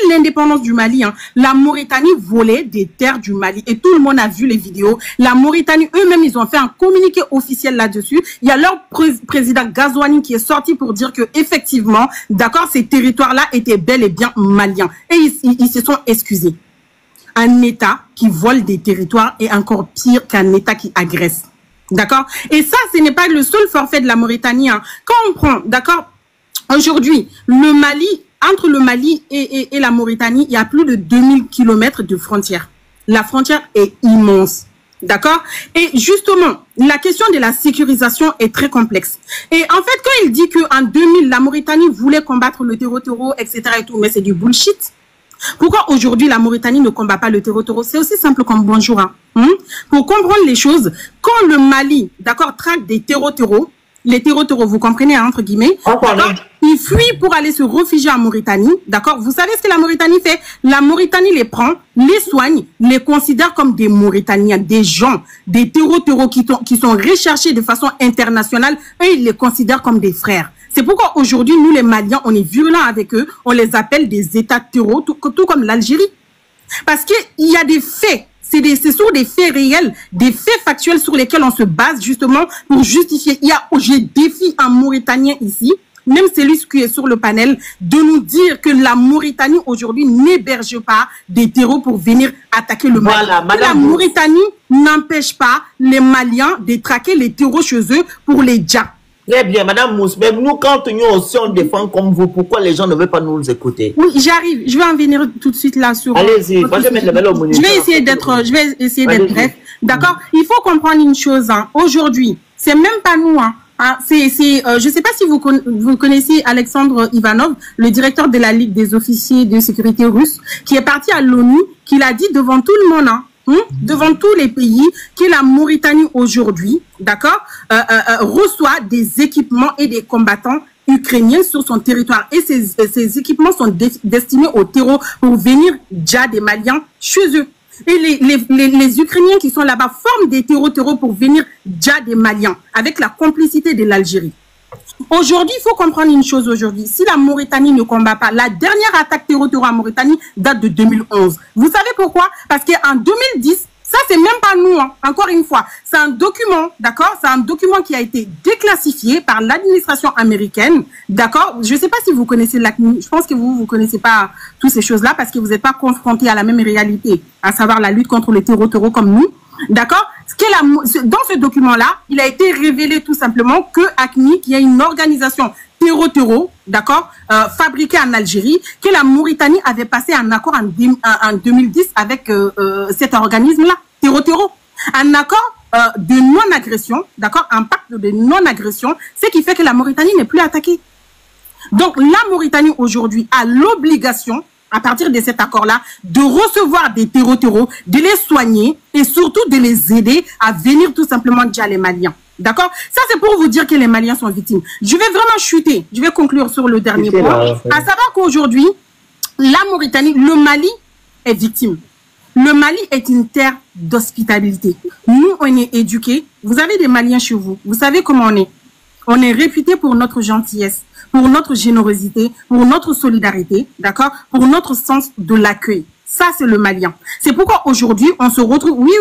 l'indépendance du Mali, hein, la Mauritanie volait des terres du Mali. Et tout le monde a vu les vidéos. La Mauritanie, eux-mêmes, ils ont fait un communiqué officiel là-dessus. Il y a leur président Ghazouani qui est sorti pour dire que effectivement, d'accord, ces territoires-là étaient bel et bien maliens. Et ils se sont excusés. Un État qui vole des territoires est encore pire qu'un État qui agresse. D'accord? Et ça, ce n'est pas le seul forfait de la Mauritanie. Hein. Quand on prend, d'accord, aujourd'hui, le Mali, entre le Mali et la Mauritanie, il y a plus de 2000 km de frontière. La frontière est immense. D'accord? Et justement, la question de la sécurisation est très complexe. Et en fait, quand il dit qu'en 2000, la Mauritanie voulait combattre le terreau, etc. et tout, mais c'est du bullshit. Pourquoi aujourd'hui la Mauritanie ne combat pas le terreau? C'est aussi simple comme bonjour. Hein. Pour comprendre les choses, quand le Mali, d'accord, traque des terreaux, les terreaux, vous comprenez, hein, entre guillemets, il Ils fuient pour aller se réfugier en Mauritanie, d'accord? Vous savez ce que la Mauritanie fait? La Mauritanie les prend, les soigne, les considère comme des Mauritaniens, des gens, des terreaux qui sont recherchés de façon internationale. Eux, ils les considèrent comme des frères. C'est pourquoi aujourd'hui, nous les Maliens, on est virulents avec eux. On les appelle des États terreaux, tout comme l'Algérie. Parce qu'il y a des faits. C'est sur des faits réels, des faits factuels sur lesquels on se base justement pour justifier. Je défie un Mauritanien ici, même celui qui est sur le panel, de nous dire que la Mauritanie aujourd'hui n'héberge pas des terreaux pour venir attaquer le Mali. Voilà, la Mauritanie n'empêche pas les Maliens de traquer les terreaux chez eux pour les djihad. Très bien, Madame Mousse, mais nous, quand nous aussi on défend comme vous, pourquoi les gens ne veulent pas nous écouter? Oui, j'arrive. Je vais en venir tout de suite là sur. Allez-y, je vais essayer d'être bref. D'accord? Il faut comprendre une chose. Hein. Aujourd'hui, c'est même pas nous. Hein. Je sais pas si vous connaissez Alexandre Ivanov, le directeur de la Ligue des officiers de sécurité russe, qui est parti à l'ONU, qui l'a dit devant tout le monde. Hein. Devant tous les pays, que la Mauritanie aujourd'hui, d'accord, reçoit des équipements et des combattants ukrainiens sur son territoire. Et ces équipements sont destinés aux terreaux pour venir déjà des Maliens chez eux. Et les Ukrainiens qui sont là-bas forment des terreaux pour venir déjà des Maliens, avec la complicité de l'Algérie. Aujourd'hui, il faut comprendre une chose aujourd'hui. Si la Mauritanie ne combat pas, la dernière attaque terreau en Mauritanie date de 2011. Vous savez pourquoi? Parce qu'en 2010, ça c'est même pas nous, hein. Encore une fois, c'est un document, d'accord? C'est un document qui a été déclassifié par l'administration américaine, d'accord? Je sais pas si vous connaissez l'ACNI, je pense que vous connaissez pas toutes ces choses-là parce que vous n'êtes pas confrontés à la même réalité, à savoir la lutte contre les terreaux comme nous. D'accord? Dans ce document-là, il a été révélé tout simplement que ACNI, qui est une organisation terreau, d'accord, fabriquée en Algérie, que la Mauritanie avait passé un accord en 2010 avec cet organisme-là, terreau. Un accord de non-agression, d'accord, un pacte de non-agression, ce qui fait que la Mauritanie n'est plus attaquée. Donc la Mauritanie aujourd'hui a l'obligation, à partir de cet accord-là, de recevoir des terreaux, de les soigner et surtout de les aider à venir tout simplement déjà les Maliens. D'accord? Ça, c'est pour vous dire que les Maliens sont victimes. Je vais vraiment chuter. Je vais conclure sur le dernier point. À savoir qu'aujourd'hui, la Mauritanie, le Mali est victime. Le Mali est une terre d'hospitalité. Nous, on est éduqués. Vous avez des Maliens chez vous. Vous savez comment on est. On est réputé pour notre gentillesse, pour notre générosité, pour notre solidarité, d'accord, pour notre sens de l'accueil. Ça, c'est le Malien. C'est pourquoi aujourd'hui, on se retrouve, oui,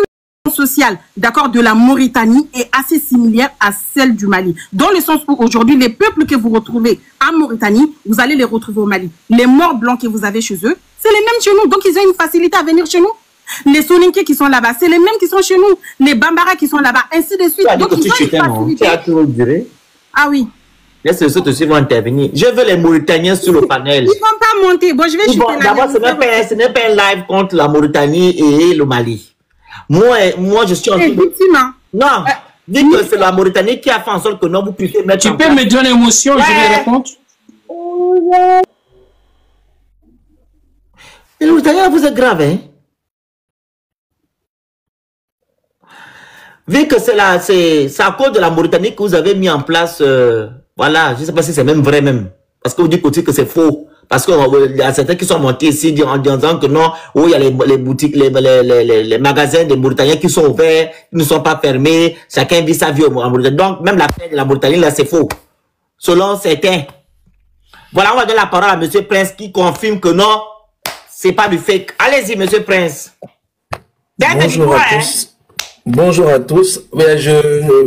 sociale, d'accord, de la Mauritanie est assez similaire à celle du Mali. Dans le sens où aujourd'hui, les peuples que vous retrouvez en Mauritanie, vous allez les retrouver au Mali. Les morts blancs que vous avez chez eux, c'est les mêmes chez nous. Donc, ils ont une facilité à venir chez nous. Les Soninké qui sont là-bas, c'est les mêmes qui sont chez nous. Les Bambara qui sont là-bas, ainsi de suite. Donc, ils ont une facilité. Ah oui. Laisse les autres aussi vont intervenir. Je veux les Mauritaniens sur le panel. Ils ne vont pas monter. Bon, je vais chuter là. D'abord, ce n'est pas un live contre la Mauritanie et le Mali. Moi, je suis en train de... Non, dis que c'est la Mauritanie qui a fait en sorte que non, vous puissiez mettre... Tu peux me donner émotion, je vais répondre. Les Mauritaniens, vous êtes grave, hein? Vu que c'est à cause de la Mauritanie que vous avez mis en place, voilà, je ne sais pas si c'est même vrai même. Parce que vous dites aussi que c'est faux. Parce qu'il y a certains qui sont montés ici en disant que non, il y a les boutiques, les magasins des Mauritaniens qui sont ouverts, qui ne sont pas fermés, chacun vit sa vie en Mauritanie. Donc, même la paix de la Mauritanie, là, c'est faux. Selon certains. Voilà, on va donner la parole à M. Prince qui confirme que non, c'est pas du fake. Allez-y, M. Prince. Bonjour à tous. Bonjour à tous.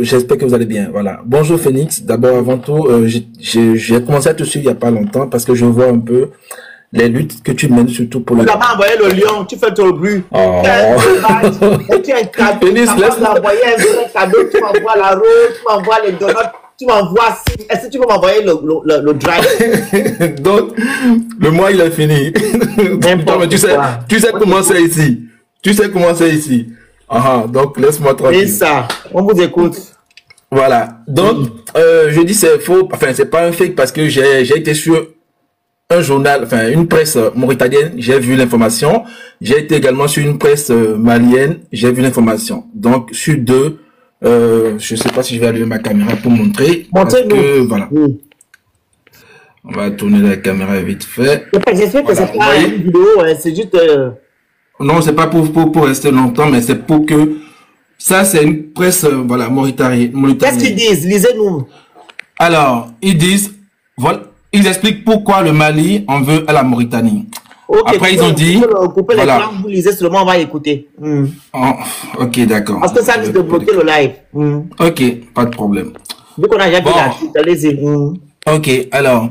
J'espère que vous allez bien. Voilà. Bonjour Phoenix. D'abord, avant tout, j'ai commencé à te suivre il n'y a pas longtemps parce que je vois un peu les luttes que tu mènes, surtout pour le... Tu m'as envoyé le lion, tu fais ton but. Oh. Tu as un cadeau, tu m'as envoyé un cadeau, tu m'envoies la rose, tu m'envoies les donuts, tu m'envoies... Est-ce que tu peux m'envoyer le drive? Donc, le mois, il est fini. Tu sais comment c'est ici. Tu sais comment c'est ici. Donc laisse-moi tranquille. Et ça, on vous écoute. Voilà. Donc, je dis c'est faux. Enfin, c'est pas un fake parce que j'ai été sur un journal, enfin une presse mauritanienne, j'ai vu l'information. J'ai été également sur une presse malienne, j'ai vu l'information. Donc sur deux, je sais pas si je vais allumer ma caméra pour montrer. Montrez-nous. Voilà. On va tourner la caméra vite fait. J'espère que c'est pas une vidéo, c'est juste... Non, c'est pas pour rester longtemps, mais c'est pour que... Ça, c'est une presse, voilà, mauritanienne. Qu'est-ce qu'ils disent? Lisez-nous. Alors, ils disent... Voilà, ils expliquent pourquoi le Mali en veut à la Mauritanie. Okay, après, ils ont dit... Coupez voilà. L'écran, vous lisez seulement, on va écouter. Oh, ok, d'accord. Parce que ça risque de bloquer le live. Ok, pas de problème. Vu qu'on a déjà vu la suite, allez-y. Ok, alors...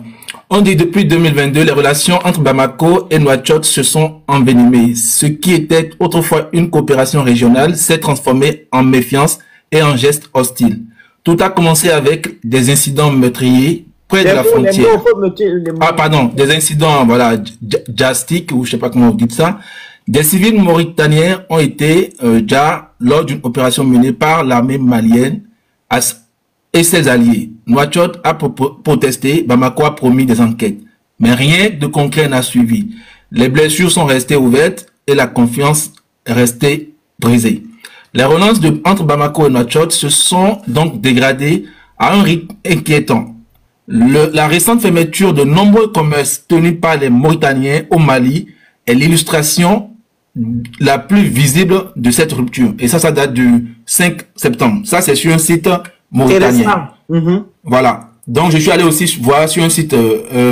On dit depuis 2022, les relations entre Bamako et Nouakchott se sont envenimées. Ce qui était autrefois une coopération régionale s'est transformé en méfiance et en gestes hostiles. Tout a commencé avec des incidents meurtriers près de la frontière. Ah, pardon, des incidents, voilà, drastiques, ou je sais pas comment vous dites ça. Des civils mauritaniens ont été, déjà, lors d'une opération menée par l'armée malienne et ses alliés. Nouakchott a protesté, Bamako a promis des enquêtes. Mais rien de concret n'a suivi. Les blessures sont restées ouvertes et la confiance est restée brisée. Les relances entre Bamako et Nouakchott se sont donc dégradées à un rythme inquiétant. La récente fermeture de nombreux commerces tenus par les Mauritaniens au Mali est l'illustration la plus visible de cette rupture. Et ça date du 5 septembre. Ça, c'est sur un site mauritanien. Voilà. Donc, je suis allé aussi voir sur un site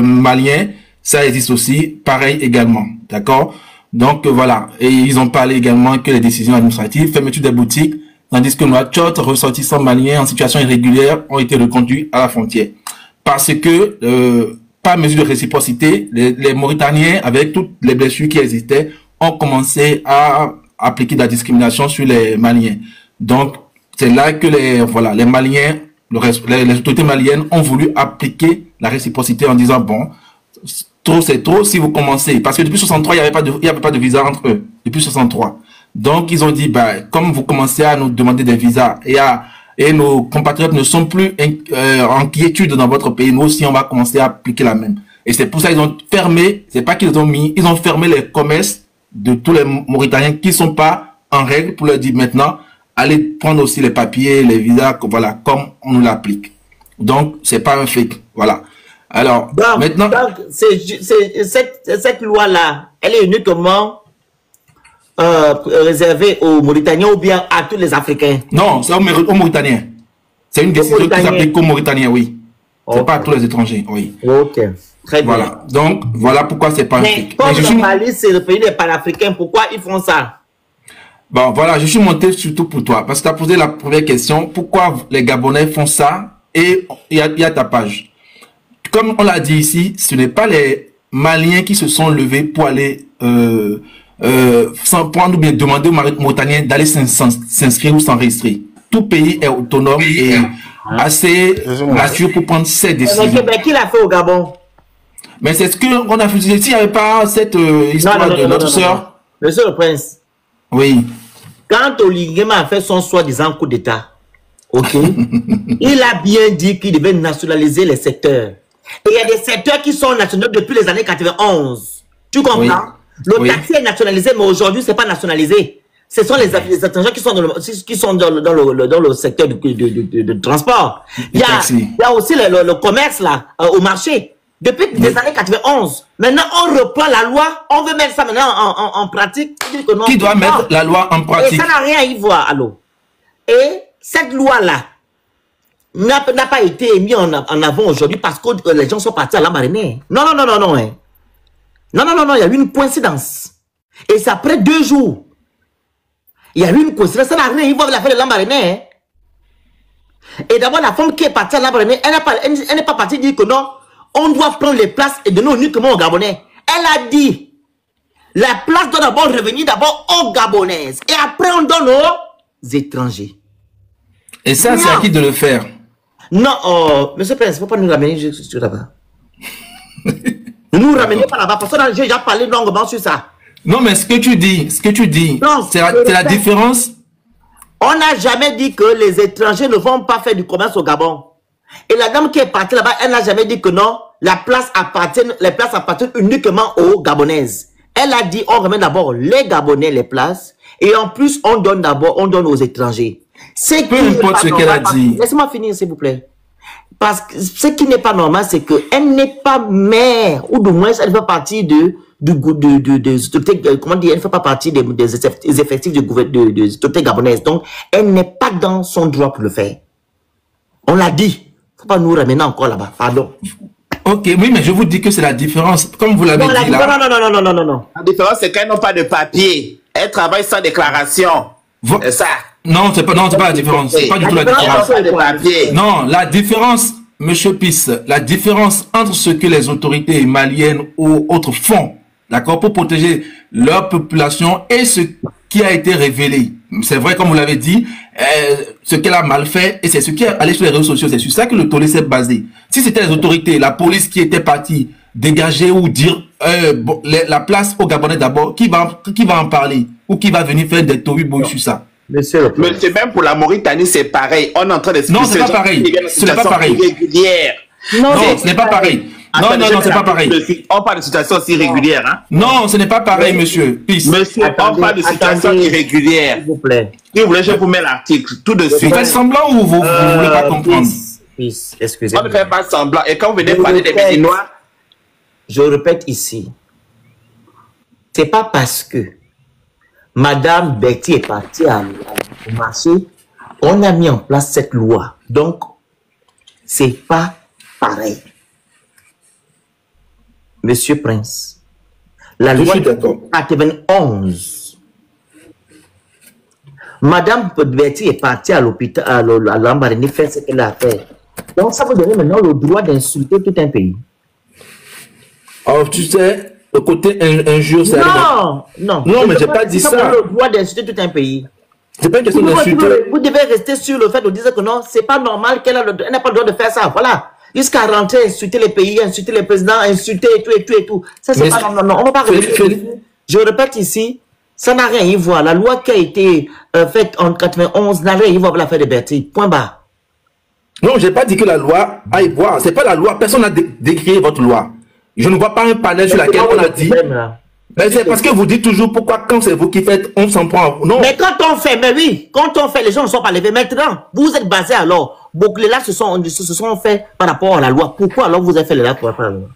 malien. Ça existe aussi. Pareil également. D'accord? Donc, voilà. Et ils ont parlé également que les décisions administratives, fermeture des boutiques, tandis que Nouakchott, ressortissants maliens en situation irrégulière, ont été reconduits à la frontière. Parce que, par mesure de réciprocité, les Mauritaniens, avec toutes les blessures qui existaient, ont commencé à appliquer de la discrimination sur les Maliens. Donc, c'est là que les Maliens, les autorités maliennes ont voulu appliquer la réciprocité en disant, bon, trop c'est trop si vous commencez. Parce que depuis 63, il n'y avait pas de visa entre eux. Depuis 63. Donc, ils ont dit, bah, comme vous commencez à nous demander des visas et nos compatriotes ne sont plus en quiétude dans votre pays, nous aussi, on va commencer à appliquer la même. Et c'est pour ça qu'ils ont fermé, c'est pas qu'ils ont mis, ils ont fermé les commerces de tous les Mauritaniens qui sont pas en règle pour leur dire maintenant, allez prendre aussi les papiers, les visas, voilà, comme on nous l'applique. Donc, c'est pas un fake. Voilà. Alors, donc, maintenant. Donc, cette loi-là, elle est uniquement réservée aux Mauritaniens ou bien à tous les Africains? Non, c'est aux Mauritaniens. C'est une décision qui s'applique aux Mauritaniens, oui. Okay. C'est pas à tous les étrangers, oui. Ok. Très bien. Voilà. Donc, voilà pourquoi c'est pas un fake. Comme le Mali, c'est le pays des panafricains, pourquoi ils font ça? Bon, voilà, je suis monté surtout pour toi, parce que tu as posé la première question, pourquoi les Gabonais font ça, et il y a ta page. Comme on l'a dit ici, ce n'est pas les Maliens qui se sont levés pour aller sans prendre ou bien demander aux Mauritaniens d'aller s'inscrire ou s'enregistrer. Tout pays est autonome et assez mature pour prendre ses décisions. Mais qui l'a fait au Gabon? Mais c'est ce qu'on a fait. S'il n'y avait pas cette histoire de notre sœur. Monsieur le Prince. Oui. Quand Oligema a fait son soi-disant coup d'État, ok, il a bien dit qu'il devait nationaliser les secteurs. Et il y a des secteurs qui sont nationaux depuis les années 91. Tu comprends? Oui. Le taxi est nationalisé, mais aujourd'hui, ce n'est pas nationalisé. Ce sont les étrangers qui sont dans le secteur du transport. Il y a aussi le commerce là, au marché. Depuis les années 91. Maintenant, on reprend la loi. On veut mettre ça maintenant en pratique. Qui doit mettre la loi en pratique? Et ça n'a rien à y voir, allô. Et cette loi-là n'a pas été mise en avant aujourd'hui parce que les gens sont partis à la marine. Non. Non, il y a eu une coïncidence. Et c'est après 2 jours. Il y a eu une coïncidence. Ça n'a rien à voir avec l'affaire de Lambaréné. Et d'abord, la femme qui est partie à Lambaréné, elle n'est pas partie dire que non, on doit prendre les places et donner uniquement aux Gabonais. Elle a dit, la place doit d'abord revenir d'abord aux Gabonaises. Et après, on donne aux étrangers. Et ça, c'est à qui de le faire? Non, monsieur Prince, il ne faut pas nous ramener juste là-bas. Ne nous ramenez pas là-bas, parce que j'ai déjà parlé longuement sur ça. Non, mais ce que tu dis, c'est la différence. On n'a jamais dit que les étrangers ne vont pas faire du commerce au Gabon. Et la dame qui est partie là-bas, elle n'a jamais dit que non, les places appartiennent uniquement aux Gabonaises. Elle a dit, on remet d'abord les Gabonais les places, et en plus, on donne aux étrangers. Peu importe ce qu'elle a dit. Laissez-moi finir, s'il vous plaît. Parce que ce qui n'est pas normal, c'est qu'elle n'est pas mère, ou du moins, elle fait partie comment dire, elle ne fait pas partie des effectifs des autorités gabonaises. Donc, elle n'est pas dans son droit pour le faire. On l'a dit. Il ne faut pas nous ramener encore là-bas. Pardon. Ok, oui, mais je vous dis que c'est la différence. Comme vous l'avez dit là. Non. La différence, c'est qu'elles n'ont pas de papier. Elles travaillent sans déclaration. C'est ça. Non, c'est pas la différence. C'est pas du tout la différence. Non, la différence, Monsieur Pisse, la différence entre ce que les autorités maliennes ou autres font, d'accord, pour protéger leur population et ce qui a été révélé. C'est vrai, comme vous l'avez dit, ce qu'elle a mal fait, et c'est ce qui est allé sur les réseaux sociaux, c'est sur ça que le tollé s'est basé. Si c'était les autorités, la police qui était partie dégager ou dire la place au Gabonais d'abord, qui va en parler ou qui va venir faire des tohu-bohu sur ça? Monsieur, même pour la Mauritanie, c'est pareil. On est en train d'expliquer. Non, c'est pas pareil. Ce n'est pas pareil. Non, ce n'est pas pareil. Non, c'est pas pareil. On parle de situation aussi irrégulière. Hein? Non, ce n'est pas pareil, monsieur. Peace. Monsieur, on parle de situation irrégulière. S'il vous plaît. Si vous voulez, je vous mets l'article tout de suite. Vous faites semblant ou vous ne voulez pas comprendre? Excusez-moi. On ne fait pas semblant. Et quand vous venez parler des Béninois, je répète ici, c'est pas parce que Madame Betty est partie au marché, on a mis en place cette loi. Donc, c'est pas pareil. Monsieur Prince, la loi de 91, Madame Betty est partie à l'hôpital, à Lambaréné, faire ce qu'elle a fait. Donc, ça vous donne maintenant le droit d'insulter tout un pays. Alors, tu sais, le côté injure, c'est... Non, mais j'ai pas dit ça. Vous avez le droit d'insulter tout un pays. C'est pas une question d'insulter. Vous devez rester sur le fait de dire que non, c'est pas normal qu'elle n'a pas le droit de faire ça. Voilà. Jusqu'à rentrer, insulter les pays, insulter les présidents, insulter et tout. Ça, c'est pas normal. Non, on va pas revenir. Je répète ici, ça n'a rien à y voir. La loi qui a été faite en 91 n'a rien à y voir avec l'affaire de Berthier. Point barre. Non, j'ai pas dit que la loi a y voir. C'est pas la loi. Personne n'a décrit votre loi. Je ne vois pas un panel sur laquelle on a dit. Mais c'est parce que vous dites toujours pourquoi quand c'est vous qui faites, on s'en prend. Non. Mais quand on fait, mais oui, quand on fait, les gens ne sont pas levés. Maintenant, vous êtes basé alors. Beaucoup les là se sont faits par rapport à la loi. Pourquoi alors vous avez fait les là par rapport à la loi?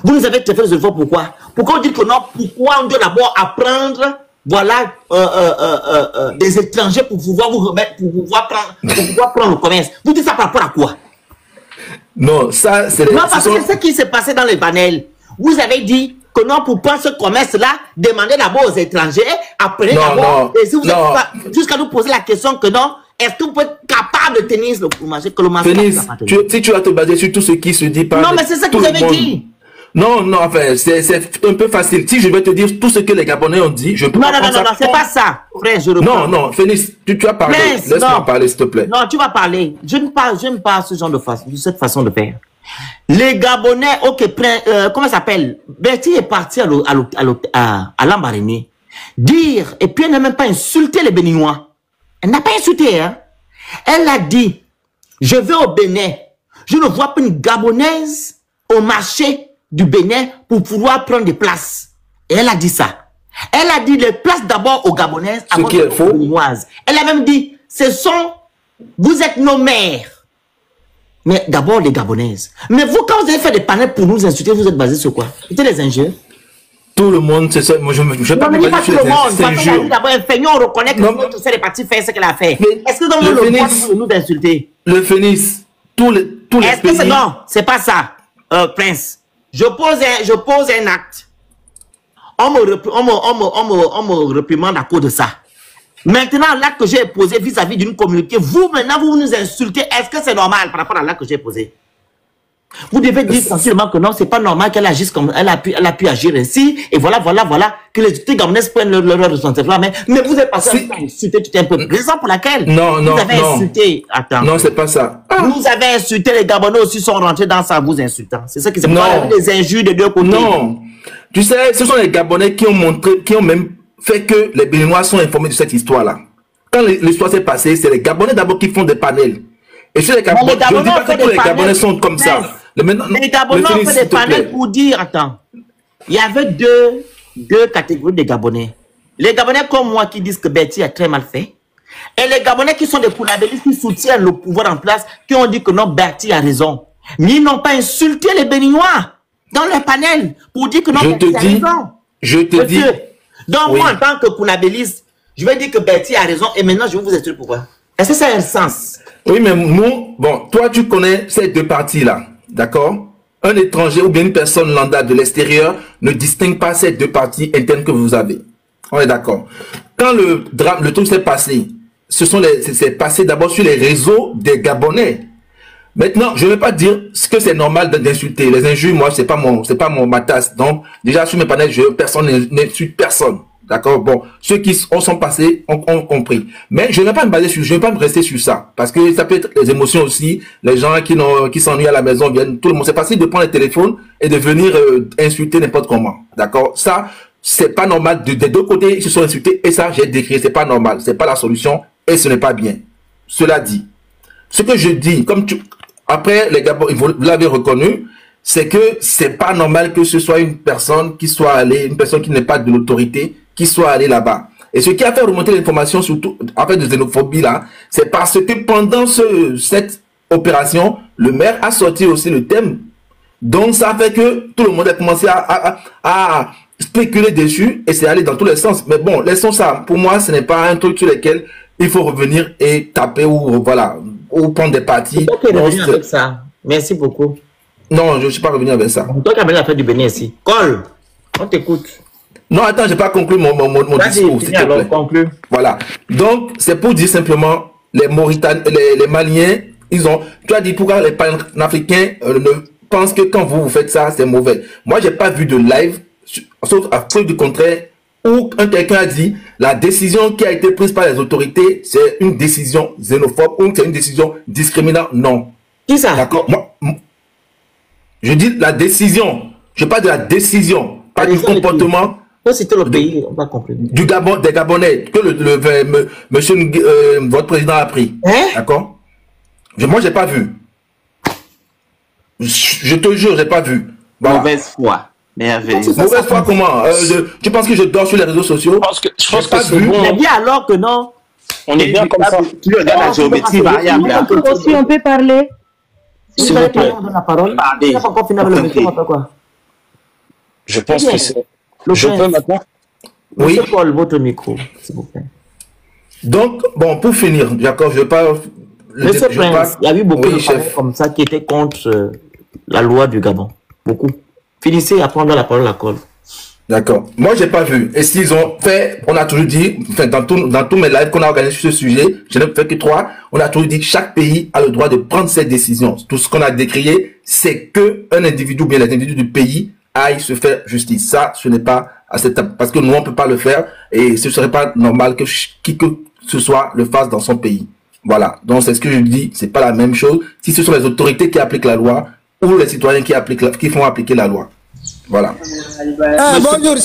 Vous nous avez fait les efforts, pourquoi? Pourquoi on dit que non? Pourquoi on doit d'abord apprendre, voilà, des étrangers pour pouvoir vous remettre, pour pouvoir prendre le commerce? Vous dites ça par rapport à quoi? Non, ça c'est... Non, parce que c'est ce qui s'est passé dans les panels. Vous avez dit que non, pour prendre ce commerce-là, demandez d'abord aux étrangers, apprenez d'abord. Et si vous êtes pas, jusqu'à nous poser la question que non, est-ce que vous pouvez être capable de tenir le marché, que le marché... Si tu vas te baser sur tout ce qui se dit par... Non, mais c'est ça que vous avez dit. Non, enfin, c'est un peu facile. Si je vais te dire tout ce que les Gabonais ont dit, je peux pas... Non, c'est pas ça. Frère, je reprends. Non, Phénix, tu vas parler. Laisse-moi parler, s'il te plaît. Non, tu vas parler. Je ne parle ce genre de cette façon de faire. Les Gabonais, comment ça s'appelle? Berthier est parti à Lambaréné dire, et puis elle n'a même pas insulté les Béninois. Elle n'a pas insulté, hein. Elle a dit, je vais au Bénin. Je ne vois pas une Gabonaise au marché du Bénin pour pouvoir prendre des places. Et elle a dit ça. Elle a dit les places d'abord aux Gabonaises avant aux Béninoises. Elle a même dit, vous êtes nos mères. Mais d'abord les Gabonaises. Mais vous, quand vous avez fait des panels pour nous insulter, vous êtes basé sur quoi? C'était les injures? Tout le monde, c'est ça. Moi, je ne vais pas me baser sur les injures. D'abord, on reconnaît que notre seule partie fait ce qu'elle a fait. Est-ce que nous le droit de nous d'insulter? Le Phénix, tous les pays... Non, c'est pas ça, Prince. Je pose un acte. On me réprimande à cause de ça. Maintenant, l'acte que j'ai posé vis-à-vis d'une communauté, vous, maintenant, vous nous insultez. Est-ce que c'est normal par rapport à l'acte que j'ai posé? Vous devez dire sensiblement que non, c'est pas normal qu'elle agisse comme elle a pu agir ainsi. Et voilà, que les autorités gabonaises prennent leur responsabilité. Mais vous êtes passé à insulter tout un peu. Raison pour laquelle vous avez insulté. Attends. Non, c'est pas ça. Vous avez insulté, les Gabonais aussi sont rentrés dans ça, vous insultant. C'est ça qui s'est passé. Les injures de deux côtés. Non. Tu sais, ce sont les Gabonais qui ont même fait que les Béninois sont informés de cette histoire-là. Quand l'histoire s'est passée, c'est les Gabonais d'abord qui font des panels. Et chez les Gabonais, je ne dis pas que tous les Gabonais sont comme ça. Les Gabonais ont fait des panels pour dire, attends, il y avait deux catégories de Gabonais. Les Gabonais comme moi qui disent que Berthier a très mal fait. Et les Gabonais qui sont des Kounabélis, qui soutiennent le pouvoir en place, qui ont dit que non, Berti a raison. Mais ils n'ont pas insulté les Béninois dans leur panel pour dire que non, Berti a raison. Je te dis. Donc moi, en tant que Kounabélis, je vais dire que Berti a raison et maintenant je vais vous expliquer pourquoi. Est-ce que ça a un sens? Oui, mais nous, bon, toi tu connais ces deux parties-là, d'accord? Un étranger ou bien une personne lambda de l'extérieur ne distingue pas ces deux parties internes que vous avez. On est d'accord. Quand le drame, le truc s'est passé, c'est passé d'abord sur les réseaux des Gabonais. Maintenant, je ne vais pas dire ce que c'est normal d'insulter. Les injures, moi, c'est pas ma tasse. Donc, déjà, sur mes panels, personne n'insulte personne. D'accord? Bon, ceux qui sont passés ont compris. Mais je ne vais pas me baser sur, je ne vais pas me rester sur ça. Parce que ça peut être les émotions aussi. Les gens qui s'ennuient à la maison viennent, tout le monde. C'est facile de prendre le téléphone et de venir insulter n'importe comment. D'accord? Ça, c'est pas normal. Des deux côtés, ils se sont insultés et ça, j'ai décrit. C'est pas normal. C'est pas la solution et ce n'est pas bien. Cela dit, ce que je dis, après, les Gabonais, vous l'avez reconnu, c'est que c'est pas normal que ce soit une personne qui soit allée, une personne qui n'est pas de l'autorité, qui soit allée là-bas. Et ce qui a fait remonter l'information, surtout, en fait, de xénophobie là, c'est parce que pendant cette opération, le maire a sorti aussi le thème. Donc, ça fait que tout le monde a commencé à spéculer dessus et c'est allé dans tous les sens. Mais bon, laissons ça. Pour moi, ce n'est pas un truc sur lequel il faut revenir et taper ou, voilà, ou prendre des parties. Toi qui es revenu avec ça. Merci beaucoup. Non, je ne suis pas revenu avec ça. Toi qui as venu à faire du Bénin ici. Cole, on t'écoute. Non, attends, je n'ai pas conclu mon discours. S'il te plaît. Conclu. Voilà. Donc, c'est pour dire simplement, les Maliens, tu as dit pourquoi les Panafricains ne pensent que quand vous faites ça, c'est mauvais. Moi, je n'ai pas vu de live, sauf à preuve du contraire, où quelqu'un a dit la décision qui a été prise par les autorités, c'est une décision xénophobe ou c'est une décision discriminante. Non. Qui ça? D'accord. Je dis la décision. Je parle de la décision, pas du comportement. C'était le pays, on va comprendre. Des Gabonais que monsieur, votre président a pris. Hein? D'accord. Moi, j'ai pas vu. Je te jure, j'ai pas vu. Voilà. Mauvaise foi. Merveilleux. Mauvaise foi comment? Tu penses que je dors sur les réseaux sociaux? Je pense que c'est bon. Mais bien alors que non. On est bien comme ça. Tu regardes la géométrie variable. Aussi, on peut parler. S'il vous plaît. La parole. Je pense que c'est... Je peux maintenant? Oui. Paul, votre micro, s'il vous plaît. Donc, bon, pour finir, d'accord, je vais pas... Monsieur Prince, il y a eu beaucoup de gens comme ça qui étaient contre la loi du Gabon. Beaucoup. Finissez à prendre la parole à Cole. D'accord. Moi, j'ai pas vu. Et s'ils ont fait, on a toujours dit, enfin, dans tous mes lives qu'on a organisés sur ce sujet, je n'ai fait que 3, on a toujours dit que chaque pays a le droit de prendre ses décisions. Tout ce qu'on a décrié, c'est que un individu, bien les individus du pays, aille se faire justice. Ça, ce n'est pas acceptable parce que nous, on peut pas le faire et ce serait pas normal que qui que ce soit le fasse dans son pays. Voilà. Donc, c'est ce que je dis. C'est pas la même chose si ce sont les autorités qui appliquent la loi ou les citoyens qui font appliquer la loi. Voilà. Bonjour.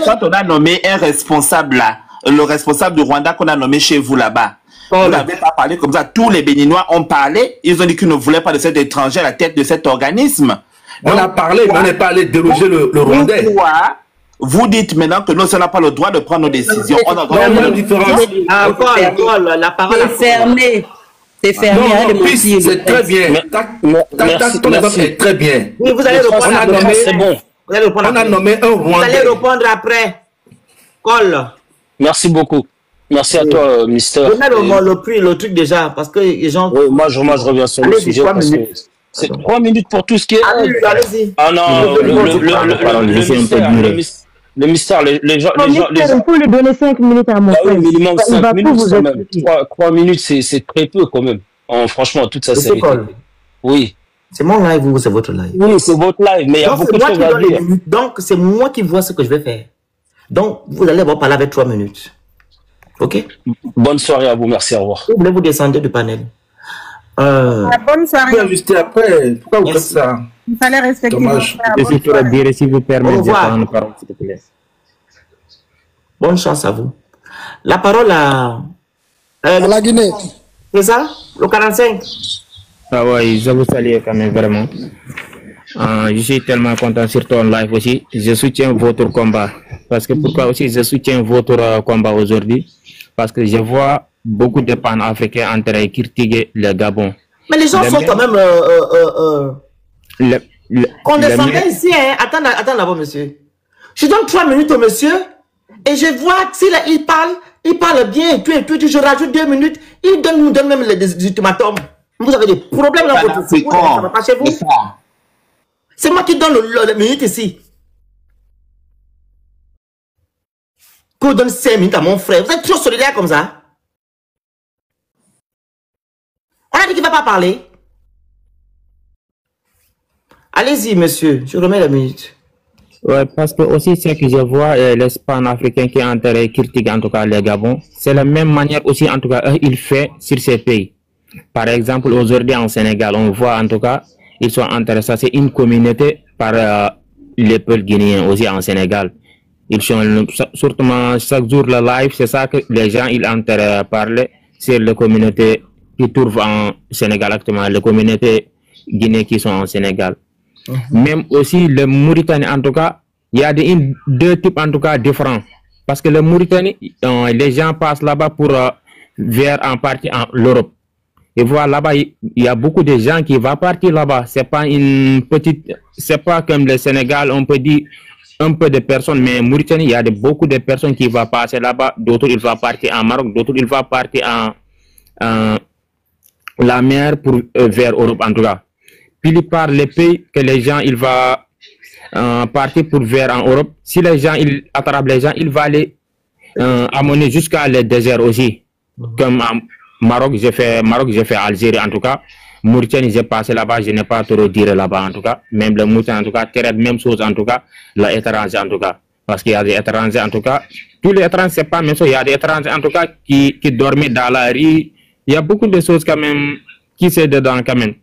Quand on a nommé un responsable là, le responsable du Rwanda qu'on a nommé chez vous là-bas, vous n'avez pas parlé comme ça. Tous les Béninois ont parlé. Ils ont dit qu'ils ne voulaient pas de cet étranger à la tête de cet organisme. On a parlé, mais on n'est pas allé déloger le Rwandais. Pourquoi vous dites maintenant que nous, on n'a pas le droit de prendre nos décisions? On a une différence. Encore, la parole est fermée. C'est fermé. C'est très bien. Ton exemple est très bien. Oui, vous allez répondre après. C'est bon. On a nommé un Rwandais. Vous allez répondre après. Cole. Merci beaucoup. Merci à toi, Mister. Donnez le truc déjà, parce que les gens... Oui, moi, je reviens sur le sujet. C'est 3 minutes pour tout ce qui est... Allez-y. Ah non, le mystère, les gens... On peut lui donner 5 minutes à mon frère. Minimum 5 minutes quand même. 3 minutes, c'est très peu quand même. Franchement, toute sa série. Oui. C'est mon live ou c'est votre live? Oui, c'est votre live, mais il y a beaucoup de choses à dire. Donc, c'est moi qui vois ce que je vais faire. Donc, vous allez avoir parlé avec 3 minutes. Ok? Bonne soirée à vous, merci, au revoir. Vous voulez vous descendre du panel? Bonne soirée. Ajuster après. Pourquoi vous faites ça? Il fallait respecter. Dommage. Je pourrais dire, si vous permettez, de prendre la parole, s'il te plaît. Bonne chance à vous. La parole à la Guinée. C'est ça? Le 45? Ah oui, je vous salue quand même vraiment. Je suis tellement content sur ton live aussi. Je soutiens votre combat. Parce que pourquoi aussi je soutiens votre combat aujourd'hui? Parce que je vois beaucoup de panafricains en train de critiquer le Gabon. Mais les gens sont quand même condescendants ici. Hein. Attends d'abord, monsieur. Je donne 3 minutes au monsieur et je vois que il parle bien et tout. Je rajoute 2 minutes. Il nous donne même des ultimatums. Vous avez des problèmes dans votre vie. Ça va pas chez vous. C'est moi qui donne la minute ici. Que vous donne 5 minutes à mon frère. Vous êtes toujours solidaire comme ça. On a dit qu'il ne va pas parler. Allez-y, monsieur. Je remets la minute. Ouais, parce que aussi, ce que je vois, les panafricains qui ont intérêt critiquer en tout cas les Gabon, c'est la même manière aussi, en tout cas, il fait sur ces pays. Par exemple, aujourd'hui en Sénégal, on voit en tout cas, ils sont intéressés, c'est une communauté par les peuples guinéens aussi en Sénégal. Ils sont surtout chaque jour le live, c'est ça que les gens ils ont intérêt à parler sur les communautés qui trouvent en Sénégal actuellement, les communautés guinéennes qui sont en Sénégal. Même aussi le Mauritanie en tout cas, il y a deux types en tout cas différents. Parce que le Mauritanie, les gens passent là-bas pour vers en partie en l'Europe. Et voilà, là-bas, il y a beaucoup de gens qui vont partir là-bas. C'est pas une petite, c'est pas comme le Sénégal, on peut dire un peu de personnes, mais en Mauritanie, il y a beaucoup de personnes qui vont passer là-bas. D'autres, ils vont partir en Maroc, d'autres, ils vont partir en la mer pour vers l'Europe en tout cas. Puis par les pays que les gens, ils vont partir pour vers en Europe. Si les gens, ils attrapent les gens, ils vont aller amener jusqu'à le désert aussi. Comme Maroc, j'ai fait Algérie en tout cas. Mauritanie, j'ai passé là-bas, je n'ai pas trop dire là-bas en tout cas. Même le Mauritanie en tout cas, c'est même chose en tout cas, les étrangers en tout cas. Parce qu'il y a des étrangers en tout cas. Tous les étrangers, c'est pas même chose. Il y a des étrangers en tout cas qui dorment dans la rue. Il y a beaucoup de choses quand même qui sont dedans quand même.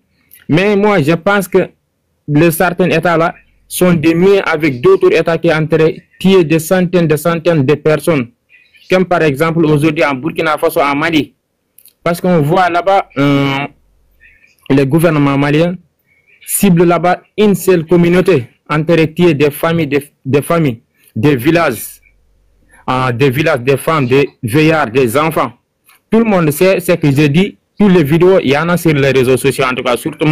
Mais moi, je pense que certains États-là sont des miens avec d'autres États qui ont entré tuer des centaines de personnes. Comme par exemple aujourd'hui en Burkina Faso, en Mali. Parce qu'on voit là-bas, le gouvernement malien cible là-bas une seule communauté, enterrer des familles, des villages, des femmes, des vieillards, des enfants. Tout le monde sait ce que je dis. Toutes les vidéos, il y en a sur les réseaux sociaux, en tout cas, surtout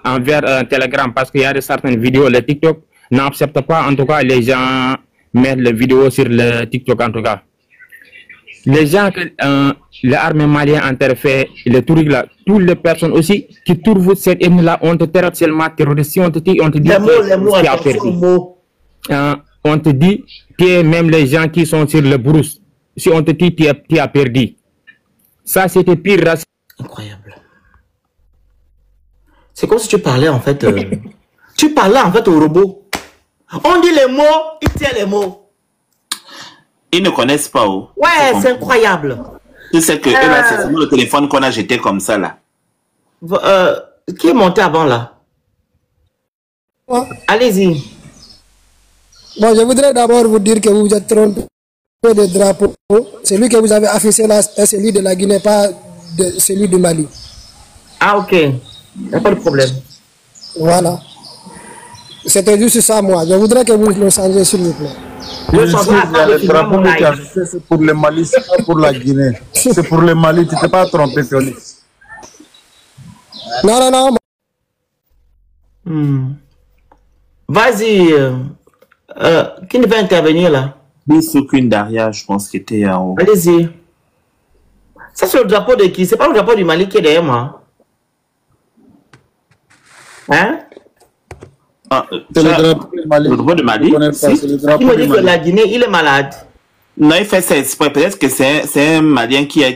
envers Telegram, parce qu'il y a certaines vidéos, le TikTok n'accepte pas, en tout cas, les gens mettent les vidéos sur le TikTok, en tout cas. Les gens, l'armée malienne interfait, les touristes là, toutes les personnes aussi qui trouvent cette ethnie-là ont été seulement terroristes. Si on te dit, qui a perdu. On te dit que même les gens qui sont sur le brousse, si on te dit tu as perdu. Ça, c'était pire racisme. Incroyable. C'est comme si tu parlais en fait. Tu parlais en fait au robot. On dit les mots, il tient les mots. Ils ne connaissent pas. Oh. Ouais, c'est incroyable. Tu sais que là, c'est seulement le téléphone qu'on a jeté comme ça là. Qui est monté avant là? Allez-y. Bon, je voudrais d'abord vous dire que vous êtes trompé de drapeau. Celui que vous avez affiché là est celui de la Guinée, pas celui du Mali. Ah ok, il n'y a pas de problème. Voilà. C'était juste ça moi. Je voudrais que vous le changiez s'il vous plaît. Le drapeau que tu as fait, c'est pour le Mali, c'est pas pour la Guinée. C'est pour le Mali, tu ne t'es pas trompé, Félix. Non. Vas-y, qui ne va intervenir là? Bissoukoun Daria, je pense qu'il était en haut. Allez-y. Ça c'est le drapeau de qui? C'est pas le drapeau du Mali qui est derrière moi. Hein? C'est le drapeau du Mali. Le drapeau du Mali? Il me dit que la Guinée, il est malade. Non, il fait ça exprès. Peut-être que c'est un Malien qui a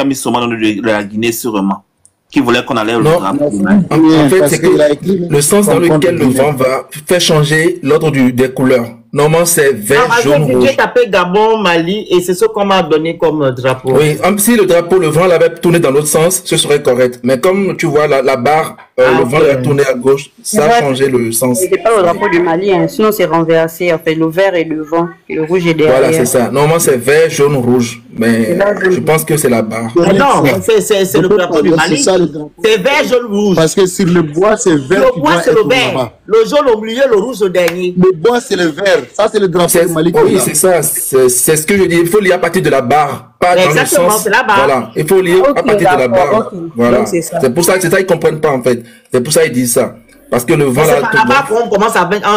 mis sûrement le nom de la Guinée sûrement. Qui voulait qu'on enlève le drapeau du Mali. En fait, c'est que le sens dans lequel le vent va faire changer l'ordre des couleurs. Normalement, c'est vert, jaune, rouge. J'ai tapé Gabon, Mali, et c'est ce qu'on m'a donné comme drapeau. Oui, si le drapeau, le vent l'avait tourné dans l'autre sens, ce serait correct. Mais comme tu vois la barre, le vent l'a tourné à gauche, ça a changé le sens. C'est pas le drapeau du Mali, hein. Sinon c'est renversé. En fait, le vert et le vent, et le rouge est derrière. Voilà, c'est ça. Normalement, c'est vert, jaune, rouge. mais je pense que c'est la barre. Mais non, c'est le drapeau du Mali. C'est vert, jaune, rouge. Parce que sur le bois, c'est vert. Le bois, c'est le vert. Le jaune au milieu, le rouge au dernier. Le bois, c'est le vert. Ça, c'est le drapeau du Mali. Oui, c'est ça. C'est ce que je dis. Il faut lire à partir de la barre. Pas dans le sens. C'est la barre. Voilà. Il faut lire à partir de la barre. Voilà. C'est pour ça que c'est ça, ils ne comprennent pas, en fait. C'est pour ça qu'ils disent ça. Parce que le vent là. On commence à mettre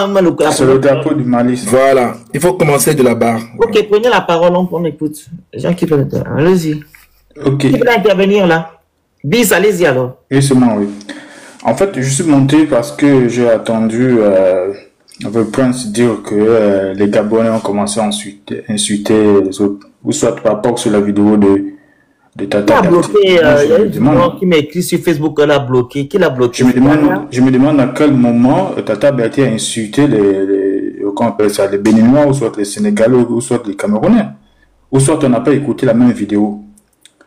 c'est le drapeau du Mali. Voilà. Il faut commencer de la barre. Ok, prenez la parole, on écoute. Les gens qui veulent. Allez-y. Ok. Qui veut intervenir là? Bis, allez-y alors. Oui, c'est moi, oui. En fait, je suis monté parce que j'ai attendu le prince dire que les Gabonais ont commencé à insulter les autres. Ou soit par rapport sur la vidéo de Tata. Qui a bloqué, il y a une vidéo qui m'écrit sur Facebook qu'elle a bloqué. Qui l'a bloqué? Je me demande à quel moment Tata Bertie a insulté comment on appelle ça, les Béninois, ou soit les Sénégalais, ou soit les Camerounais. Ou soit on n'a pas écouté la même vidéo.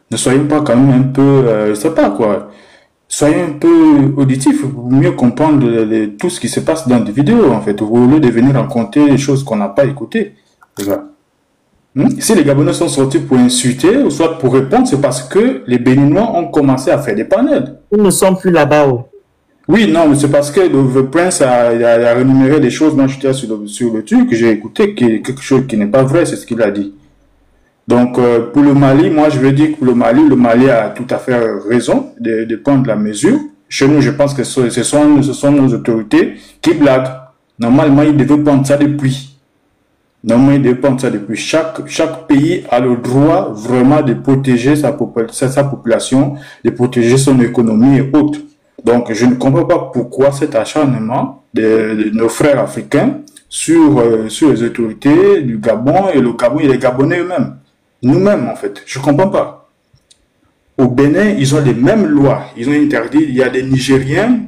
Ne soyons pas quand même un peu, je sais pas quoi, soyez un peu auditifs pour mieux comprendre tout ce qui se passe dans des vidéos, en fait, au lieu de venir raconter des choses qu'on n'a pas écoutées. Si les Gabonais sont sortis pour insulter, ou soit pour répondre, c'est parce que les Béninois ont commencé à faire des panels. Ils ne sont plus là-bas. Oui, non, mais c'est parce que le prince a rémunéré des choses. Moi, j'étais sur le truc, que j'ai écouté quelque chose qui n'est pas vrai, c'est ce qu'il a dit. Donc, pour le Mali, moi, je veux dire que pour le Mali a tout à fait raison de prendre la mesure. Chez nous, je pense que ce sont nos autorités qui blaguent. Normalement, ils devaient prendre ça depuis. Chaque pays a le droit vraiment de protéger sa population, de protéger son économie et autres. Donc, je ne comprends pas pourquoi cet acharnement de nos frères africains sur les autorités du Gabon et les Gabonais eux-mêmes. Nous-mêmes, en fait. Je ne comprends pas. Au Bénin, ils ont les mêmes lois. Ils ont interdit, il y a des Nigériens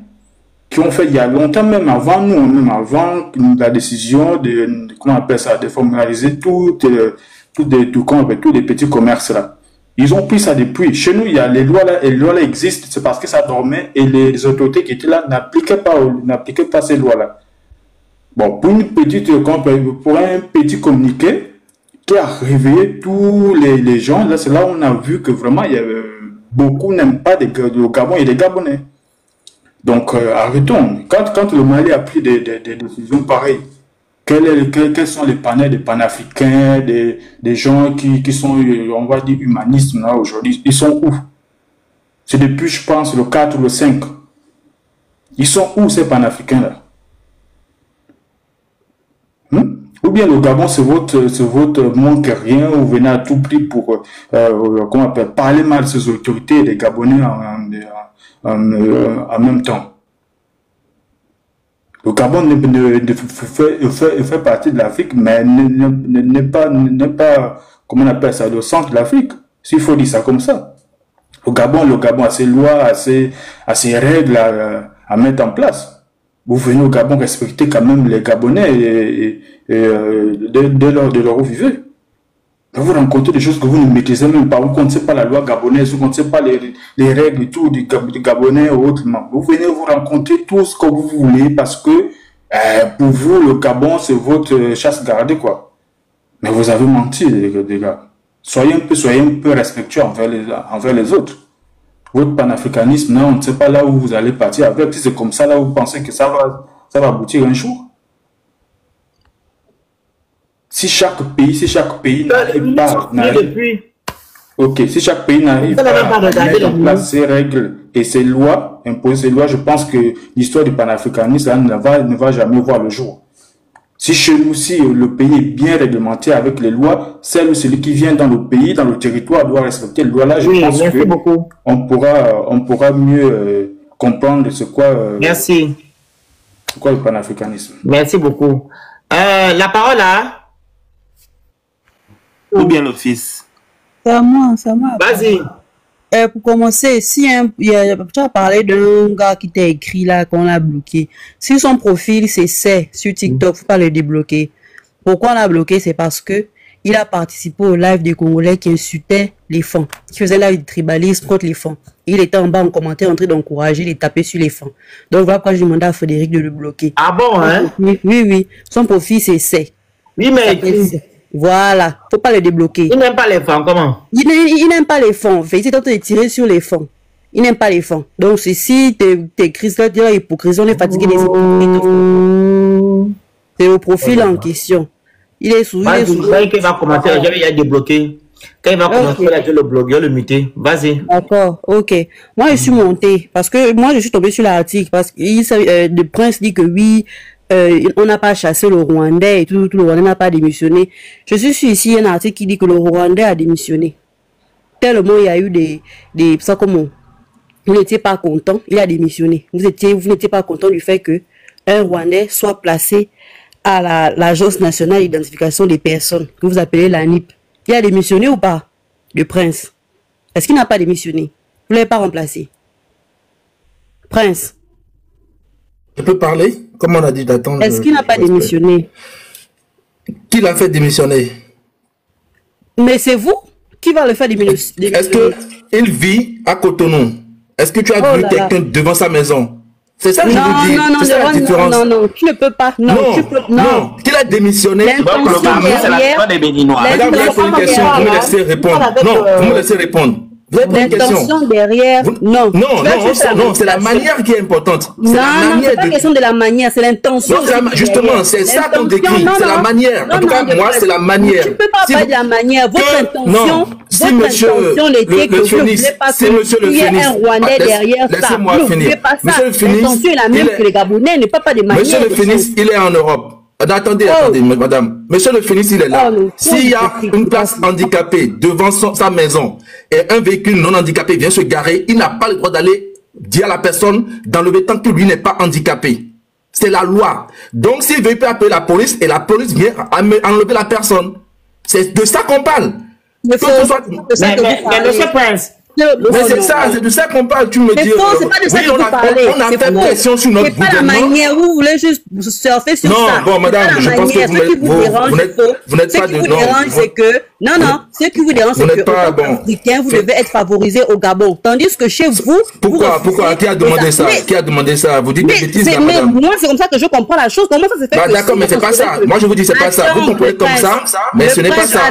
qui ont fait il y a longtemps, même avant nous, même avant la décision de, comment on appelle ça, de formaliser tous les petits commerces là. Ils ont pris ça depuis. Chez nous, il y a les lois là, et les lois là existent, c'est parce que ça dormait et les autorités qui étaient là n'appliquaient pas ces lois là. Bon, pour un petit communiqué qui a réveillé tous les gens, là c'est là où on a vu que vraiment beaucoup n'aiment pas le Gabon et les Gabonais. Donc, arrêtons. Quand le Mali a pris des décisions pareilles, quels sont les panels des panafricains, des gens qui sont, on va dire, humanistes là aujourd'hui? Ils sont où? C'est depuis, je pense, le 4 ou le 5. Ils sont où ces panafricains-là? Ou bien le Gabon, c'est votre manque rien, vous venez à tout prix pour comment on appelle, parler mal de ces autorités et des Gabonais en même temps. Le Gabon fait partie de l'Afrique, mais n'est pas, comment on appelle ça, le centre de l'Afrique, s'il faut dire ça comme ça. Le Gabon a ses lois, a ses règles à mettre en place. Vous venez au Gabon respecter quand même les Gabonais dès lors de leur vivez. Vous rencontrez des choses que vous ne maîtrisez même pas. Vous ne connaissez pas la loi gabonaise, vous ne connaissez pas les règles et tout du Gabonais ou autrement. Vous venez vous rencontrer tout ce que vous voulez parce que pour vous, le Gabon, c'est votre chasse gardée, quoi. Mais vous avez menti, les gars. Soyez un peu respectueux envers les autres. Votre panafricanisme, non, on ne sait pas là où vous allez partir avec. Si c'est comme ça, là, vous pensez que ça va aboutir un jour. Si chaque pays n'arrive pas à mettre en place ses règles et ses lois, imposer ses lois, je pense que l'histoire du panafricanisme ne va jamais voir le jour. Si chez nous, si le pays est bien réglementé avec les lois, celui qui vient dans le pays, dans le territoire, doit respecter les lois là. Je pense qu'on pourra mieux comprendre c'est quoi le panafricanisme. Merci beaucoup. La parole à ou bien l'office? C'est à moi. Vas-y. Pour commencer, tu as parlé d'un gars qui t'a écrit là, qu'on a bloqué. Si son profil c'est sur TikTok, faut pas le débloquer. Pourquoi on a bloqué? C'est parce que il a participé au live des Congolais qui insultaient les femmes, qui faisaient live de tribalisme contre les femmes. Il était en bas en commentaire en train d'encourager les taper sur les femmes. Donc voilà pourquoi j'ai demandé à Frédéric de le bloquer. Ah bon, hein? Oui. Son profil c'est Oui, mais Voilà, faut pas les débloquer. Il n'aime pas les fonds, comment? Il n'aime pas les fonds. Il est en train de tirer sur les fonds. Il n'aime pas les fonds. Donc, si t'es Christ, tu es hypocrisie, on est fatigué des hypocrites. C'est le profil en question. Il est sous. Quand il va commencer, il a débloqué. Quand il va commencer, il a le bloquer, le muter. Vas-y. D'accord, ok. Moi, je suis monté parce que moi, je suis tombé sur l'article parce que le prince dit que oui, on n'a pas chassé le Rwandais et tout le Rwandais n'a pas démissionné. Je suis sûr ici, il y a un article qui dit que le Rwandais a démissionné. Tellement il y a eu des ça comment vous n'étiez pas content, il a démissionné. Vous n'étiez pas content du fait que un Rwandais soit placé à l'Agence nationale d'identification des personnes, que vous appelez l'ANIP. Il a démissionné ou pas, le prince? Est-ce qu'il n'a pas démissionné? Vous ne l'avez pas remplacé? Prince? Je peux parler? Comme on a dit d'attendre. Est-ce qu'il n'a pas démissionné? Qui l'a fait démissionner? Mais c'est vous qui va le faire démissionner. Est-ce qu'il vit à Cotonou? Est-ce que tu as vu quelqu'un devant sa maison? C'est ça que je vous dis. C'est ça la différence. Non, tu ne peux pas. Non. Qu'il a démissionné. L'intention derrière. Madame, vous avez une question, vous me laissez répondre. Non, vous me laissez répondre. L'intention derrière, non. Non, c'est la manière qui est importante. Non, c'est pas question de la manière, c'est l'intention. Justement, c'est ça qu'on décrit, c'est la manière. En tout cas, moi, c'est la manière. Tu ne peux pas parler de la manière. Votre intention, si monsieur le Phénix, il y a un Rwandais derrière ça. Laissez-moi finir. Monsieur le Phénix, l'intention est la même que les Gabonais, ne pas de manière. Monsieur le Phénix, il est en Europe. Attendez, madame. Monsieur le Phénix, il est là. S'il y a une place handicapée devant sa maison et un véhicule non handicapé vient se garer, il n'a pas le droit d'aller dire à la personne d'enlever tant que lui n'est pas handicapé. C'est la loi. Donc, s'il veut, il peut appeler la police et la police vient enlever la personne. C'est de ça qu'on parle. Mais monsieur Prince, mais c'est ça, c'est de ça qu'on parle. Tu me dis, oui, on a fait pression sur notre gouvernement. C'est pas la manière où vous voulez juste surfer sur ça. Non, bon, madame, je pense que vous n'êtes pas de... Ce qui vous dérange, c'est que... Non, ce qui vous dérange, c'est que Africain, vous devez être favorisé au Gabon. Tandis que chez vous... Pourquoi? Qui a demandé ça? Qui a demandé ça? Vous dites des bêtises, là, madame. Moi, c'est comme ça que je comprends la chose. Comment ça se fait? D'accord, mais c'est pas ça. Moi, je vous dis, c'est pas ça. Vous comprenez comme ça, mais ce n'est pas ça.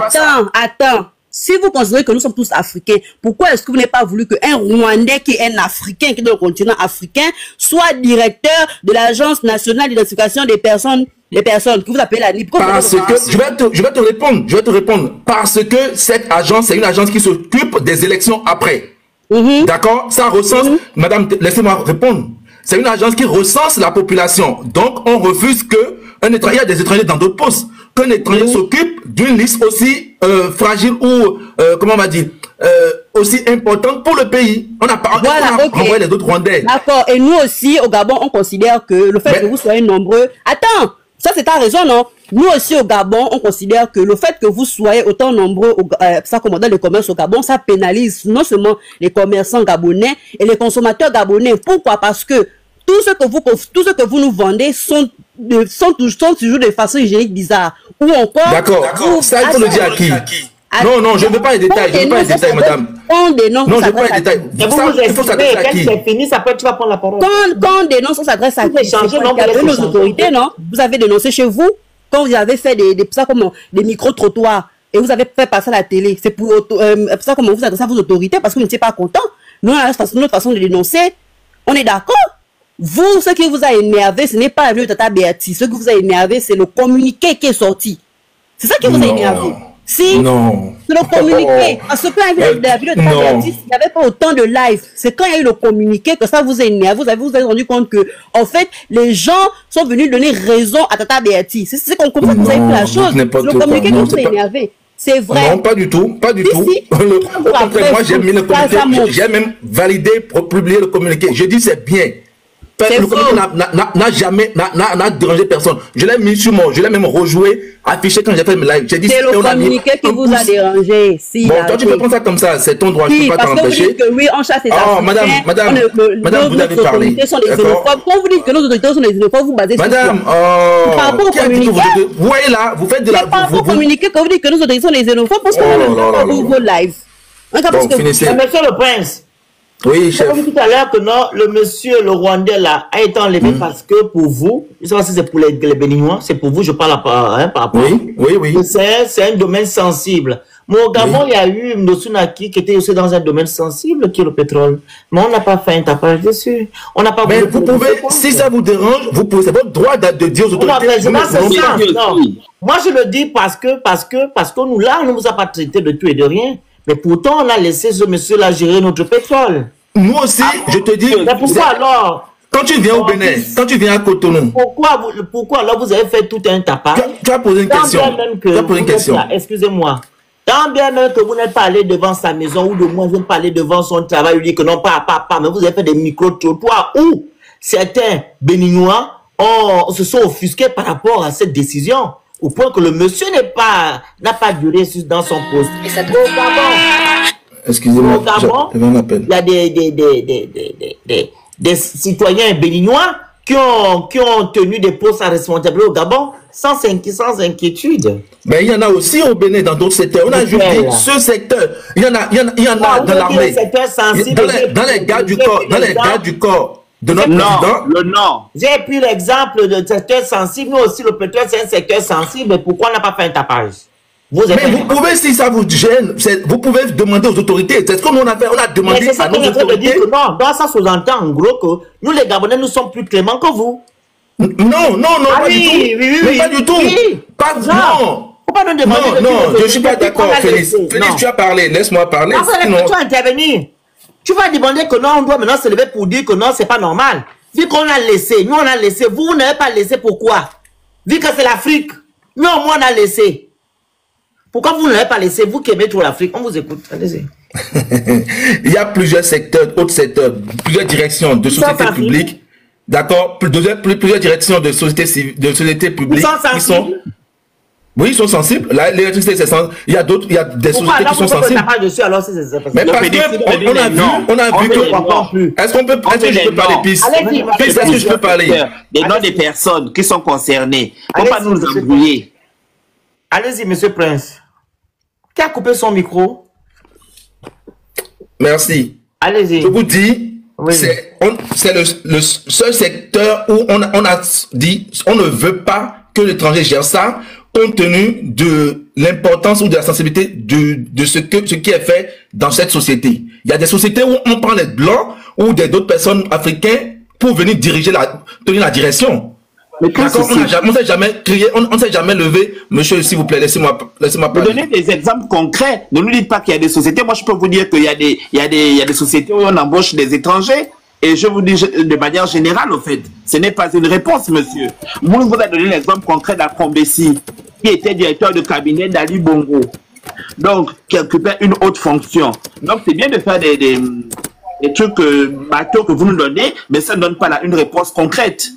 Attends. Si vous considérez que nous sommes tous africains, pourquoi est-ce que vous n'avez pas voulu qu'un Rwandais qui est un Africain, qui est dans le continent africain, soit directeur de l'Agence nationale d'identification des personnes que vous appelez la NIP? Parce que, je vais te répondre. Parce que cette agence, c'est une agence qui s'occupe des élections après. D'accord? Ça recense, madame, laissez-moi répondre. C'est une agence qui recense la population. Donc, on refuse que il y a des étrangers dans d'autres postes. Qu'un étranger s'occupe d'une liste aussi fragile ou, comment on va dire, aussi importante pour le pays. On n'a pas envoyé les autres Rwandais. D'accord. Et nous aussi, au Gabon, on considère que le fait que vous soyez nombreux... Attends, ça c'est ta raison, non? Nous aussi, au Gabon, on considère que le fait que vous soyez autant nombreux, ça commandant le commerce au Gabon, ça pénalise non seulement les commerçants gabonais et les consommateurs gabonais. Pourquoi? Parce que tout ce que vous nous vendez sont toujours de façon hygiénique bizarre. Ou encore... D'accord. Ça, il faut le dire à qui? Non, je ne veux pas les détails. Madame. Quand on dénonce, non, je ne veux pas les détails. Il faut s'adresser à qui? C'est fini, après tu vas prendre la parole. Quand on dénonce, on s'adresse à qui? Nos autorités, non? Vous avez dénoncé chez vous, quand vous avez fait des micro-trottoirs, et vous avez fait passer à la télé. C'est pour ça comment vous adressez à vos autorités, parce que vous n'étiez pas content. Nous, on a notre façon de dénoncer. On est d'accord? Vous, ce qui vous a énervé, ce n'est pas le Tata Béatrice. Ce qui vous a énervé, c'est le communiqué qui est sorti. C'est ça qui vous a énervé. Si, non. C'est le communiqué. Parce que quand il y avait la vidéo de Tata Béatrice, il n'y avait pas autant de live. C'est quand il y a eu le communiqué que ça vous a énervé. Vous avez rendu compte que, en fait, les gens sont venus donner raison à Tata Béatrice. C'est comme ça que vous avez fait la chose. Le communiqué qui vous a énervé. C'est vrai. Non, pas du tout. Pas du tout. Au contraire, moi, j'ai mis le communiqué. J'ai même validé pour publier le communiqué. Je dis c'est bien. Le communiqué n'a jamais dérangé personne. Je l'ai mis sur je l'ai même rejoué, affiché quand j'ai fait mes lives. C'est le communiqué qui vous a dérangé. Si, bon, toi tu peux prendre ça comme ça, c'est ton droit, je ne peux pas t'en empêcher. Oui, on chasse les Africains. Madame, vous avez parlé. Quand vous dites que nos autorités sont des xénophobes, vous basez sur Madame, par rapport au communiqué. Vous voyez là, vous faites de la... Par rapport au communiqué, quand vous dites que nos autorités sont des xénophobes, parce que vous vos lives. Bon, finissez. Monsieur le Prince. Oui, chef. J'ai dit tout à l'heure que non, le monsieur, le Rwandais là, a été enlevé parce que pour vous, je ne sais pas si c'est pour les Béninois, c'est pour vous, je parle par rapport. Oui. C'est un domaine sensible. Mais au Gabon, il y a eu Ndosunaki qui était aussi dans un domaine sensible, qui est le pétrole. Mais on n'a pas fait un tapage dessus. On n'a pas. Mais vous pouvez, si ça vous dérange, vous pouvez, c'est votre droit de dire aux autorités. Non. Moi, je le dis parce que nous, là, on ne vous a pas traité de tout et de rien. Mais pourtant, on a laissé ce monsieur-là gérer notre pétrole. Nous aussi, je te dis. Mais pourquoi alors? Quand tu viens au Bénin, quand tu viens à Cotonou. Pourquoi alors vous avez fait tout un tapage? Tu as posé une question. Excusez-moi. Tant bien même que vous n'êtes pas allé devant sa maison ou de moins vous n'êtes pas allé devant son travail, lui dit que non, pas, mais vous avez fait des micro-trottoirs où certains Béninois se sont offusqués par rapport à cette décision, au point que le monsieur n'a pas duré dans son poste. Excusez-moi, j'avais un appel. Il y a des citoyens béninois qui ont tenu des postes à responsabilité au Gabon sans inquiétude. Mais il y en a aussi au Bénin dans d'autres secteurs. On a juste dit ce secteur. Il y en a dans l'armée. Dans les gardes du corps de notre président. Le Nord. J'ai pris l'exemple de secteur sensible. Nous aussi, le pétrole, c'est un secteur sensible. Mais pourquoi on n'a pas fait un tapage? Mais vous pouvez, si ça vous gêne, vous pouvez demander aux autorités. C'est ce qu'on a fait. On a demandé à nos autorités. Non, ça sous-entend en gros que nous, les Gabonais, nous sommes plus cléments que vous. Non, pas du tout. Pas du tout. Non, je ne suis pas d'accord, Félix. Félix, tu as parlé. Laisse-moi parler. Tu vas intervenir. Tu vas demander que non, on doit maintenant se lever pour dire que non, c'est pas normal. Vu qu'on a laissé, nous on a laissé, vous n'avez pas laissé, pourquoi? Vu que c'est l'Afrique, nous au moins on a laissé. Pourquoi vous n'avez pas laissé, vous qui aimez trop l'Afrique? On vous écoute, allez-y. Il y a plusieurs secteurs, autres secteurs, plusieurs directions de sociétés publiques. D'accord, plusieurs directions de sociétés publiques qui sont. Oui, ils sont sensibles. L'électricité, c'est sensible. Il y a des sociétés qui sont sensibles. Mais parce qu'on a vu que. Est-ce que je peux parler, Pisse? Est-ce que je peux parler? Les noms des personnes qui sont concernées. Il ne faut pas nous embrouiller. Allez-y, monsieur Prince. Qui a coupé son micro? Merci. Allez-y. Je vous dis, c'est le seul secteur où on a dit on ne veut pas que l'étranger gère ça, compte tenu de l'importance ou de la sensibilité de ce qui est fait dans cette société. Il y a des sociétés où on prend les blancs ou d'autres personnes africaines pour venir tenir la direction. On ne s'est jamais crié, on ne s'est jamais levé. Monsieur, s'il vous plaît, laissez-moi parler. Donnez des exemples concrets. Ne nous dites pas qu'il y a des sociétés. Moi, je peux vous dire qu'il y a des sociétés où on embauche des étrangers. Et je vous dis de manière générale, au fait, ce n'est pas une réponse, monsieur. Vous avez donné l'exemple concret d'Akombessi, qui était directeur de cabinet d'Ali Bongo. Donc, qui occupait une haute fonction. Donc, c'est bien de faire des trucs bateaux que vous nous donnez, mais ça ne donne pas une réponse concrète.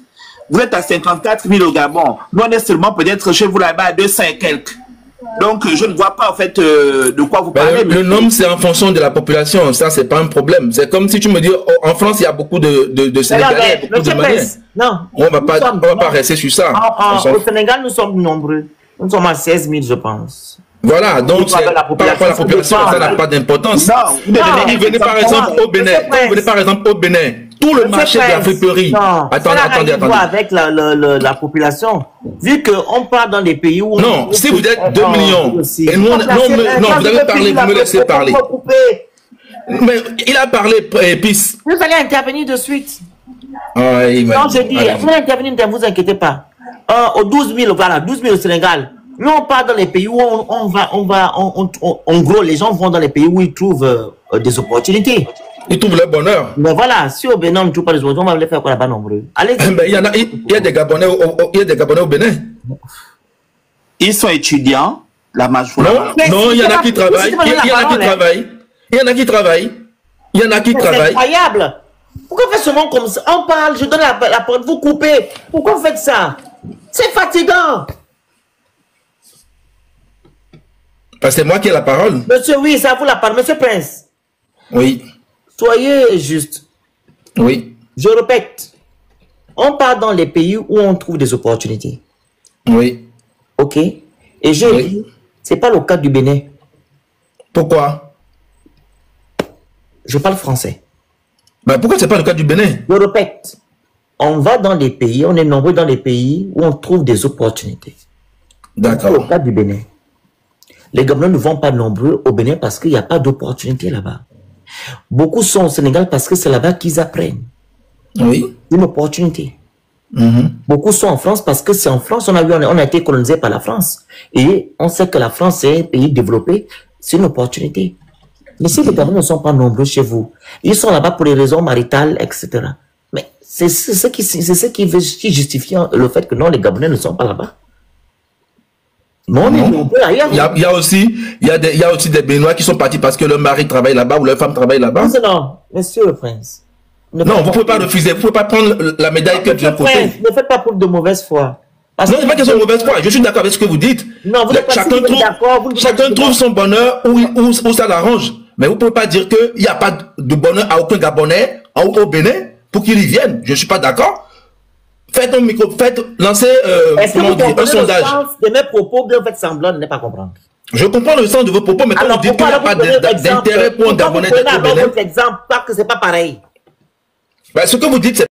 Vous êtes à 54 000 au Gabon. Nous, on est seulement peut-être chez vous là-bas à 200 et quelques. Donc, je ne vois pas, en fait, de quoi vous parlez. Le nombre, c'est en fonction de la population. Ça, c'est pas un problème. C'est comme si tu me dis, en France, il y a beaucoup de Sénégalais, beaucoup de Maliens. Non. On va pas rester sur ça. Au Sénégal, nous sommes nombreux. Nous sommes à 16 000, je pense. Voilà, donc par rapport à la population, ça n'a pas d'importance. Venez par exemple au Bénin. Tout le marché de la friperie. Attendez. Avec la population. Vu qu'on part dans des pays où... Non, si vous êtes 2 millions, et non, vous avez parlé, vous me laissez parler. Mais il a parlé, Pisse. Vous allez intervenir de suite. Non, je dis, vous allez intervenir, ne vous inquiétez pas. Aux 12 000, voilà, 12 000 au Sénégal. Nous, on part dans les pays où en gros, les gens vont dans les pays où ils trouvent des opportunités. Ils trouvent leur bonheur. Mais voilà, si au Bénin, on ne trouve pas les opportunités, on va les faire quoi là-bas nombreux. Allez. Il y a des Gabonais au Bénin. Ils sont étudiants, la majorité. Non, il y en a qui travaillent. Il y en a qui travaillent. C'est incroyable. Pourquoi vous faites seulement comme ça? On parle, je donne la parole, vous coupez. Pourquoi vous faites ça? C'est fatigant. C'est moi qui ai la parole. Monsieur, oui, ça vous la parole. Monsieur Prince. Oui. Soyez juste. Oui. Je répète. On part dans les pays où on trouve des opportunités. Oui. Ok. Et je dis, ce n'est pas le cas du Bénin. Pourquoi? Je parle français. Ben, pourquoi c'est pas le cas du Bénin? Je répète, on va dans les pays, on est nombreux dans les pays où on trouve des opportunités. D'accord. Au cas du Bénin. Les Gabonais ne vont pas nombreux au Bénin parce qu'il n'y a pas d'opportunité là-bas. Beaucoup sont au Sénégal parce que c'est là-bas qu'ils apprennent. Oui. Une opportunité. Beaucoup sont en France parce que c'est en France, on a été colonisé par la France. Et on sait que la France est un pays développé, c'est une opportunité. Mais si les Gabonais ne sont pas nombreux chez vous, ils sont là-bas pour des raisons maritales, etc. Mais c'est ce qui justifie le fait que non, les Gabonais ne sont pas là-bas. Non, il y a aussi des Béninois qui sont partis parce que leur mari travaille là-bas ou leur femme travaille là-bas. Non, monsieur le prince. Non, vous ne pouvez pas refuser, vous ne pouvez pas prendre la médaille que Dieu possède. Ne faites pas preuve de mauvaise foi. Non, ce n'est pas question de mauvaise foi, je suis d'accord avec ce que vous dites. Non, vous n'êtes pas chacun trouve son bonheur où ça l'arrange. Mais vous ne pouvez pas dire qu'il n'y a pas de bonheur à aucun Gabonais au Bénin pour qu'il y vienne. Je ne suis pas d'accord. Faites un micro, lancez un sondage. De mes propos, bien faites semblant de ne pas comprendre. Je comprends le sens de vos propos, mais quand vous dites qu'il n'y a pas d'intérêt pour un Gabonais d'être au Bénin. Votre exemple, parce que c'est pas pareil. Ben, ce que vous dites, c'est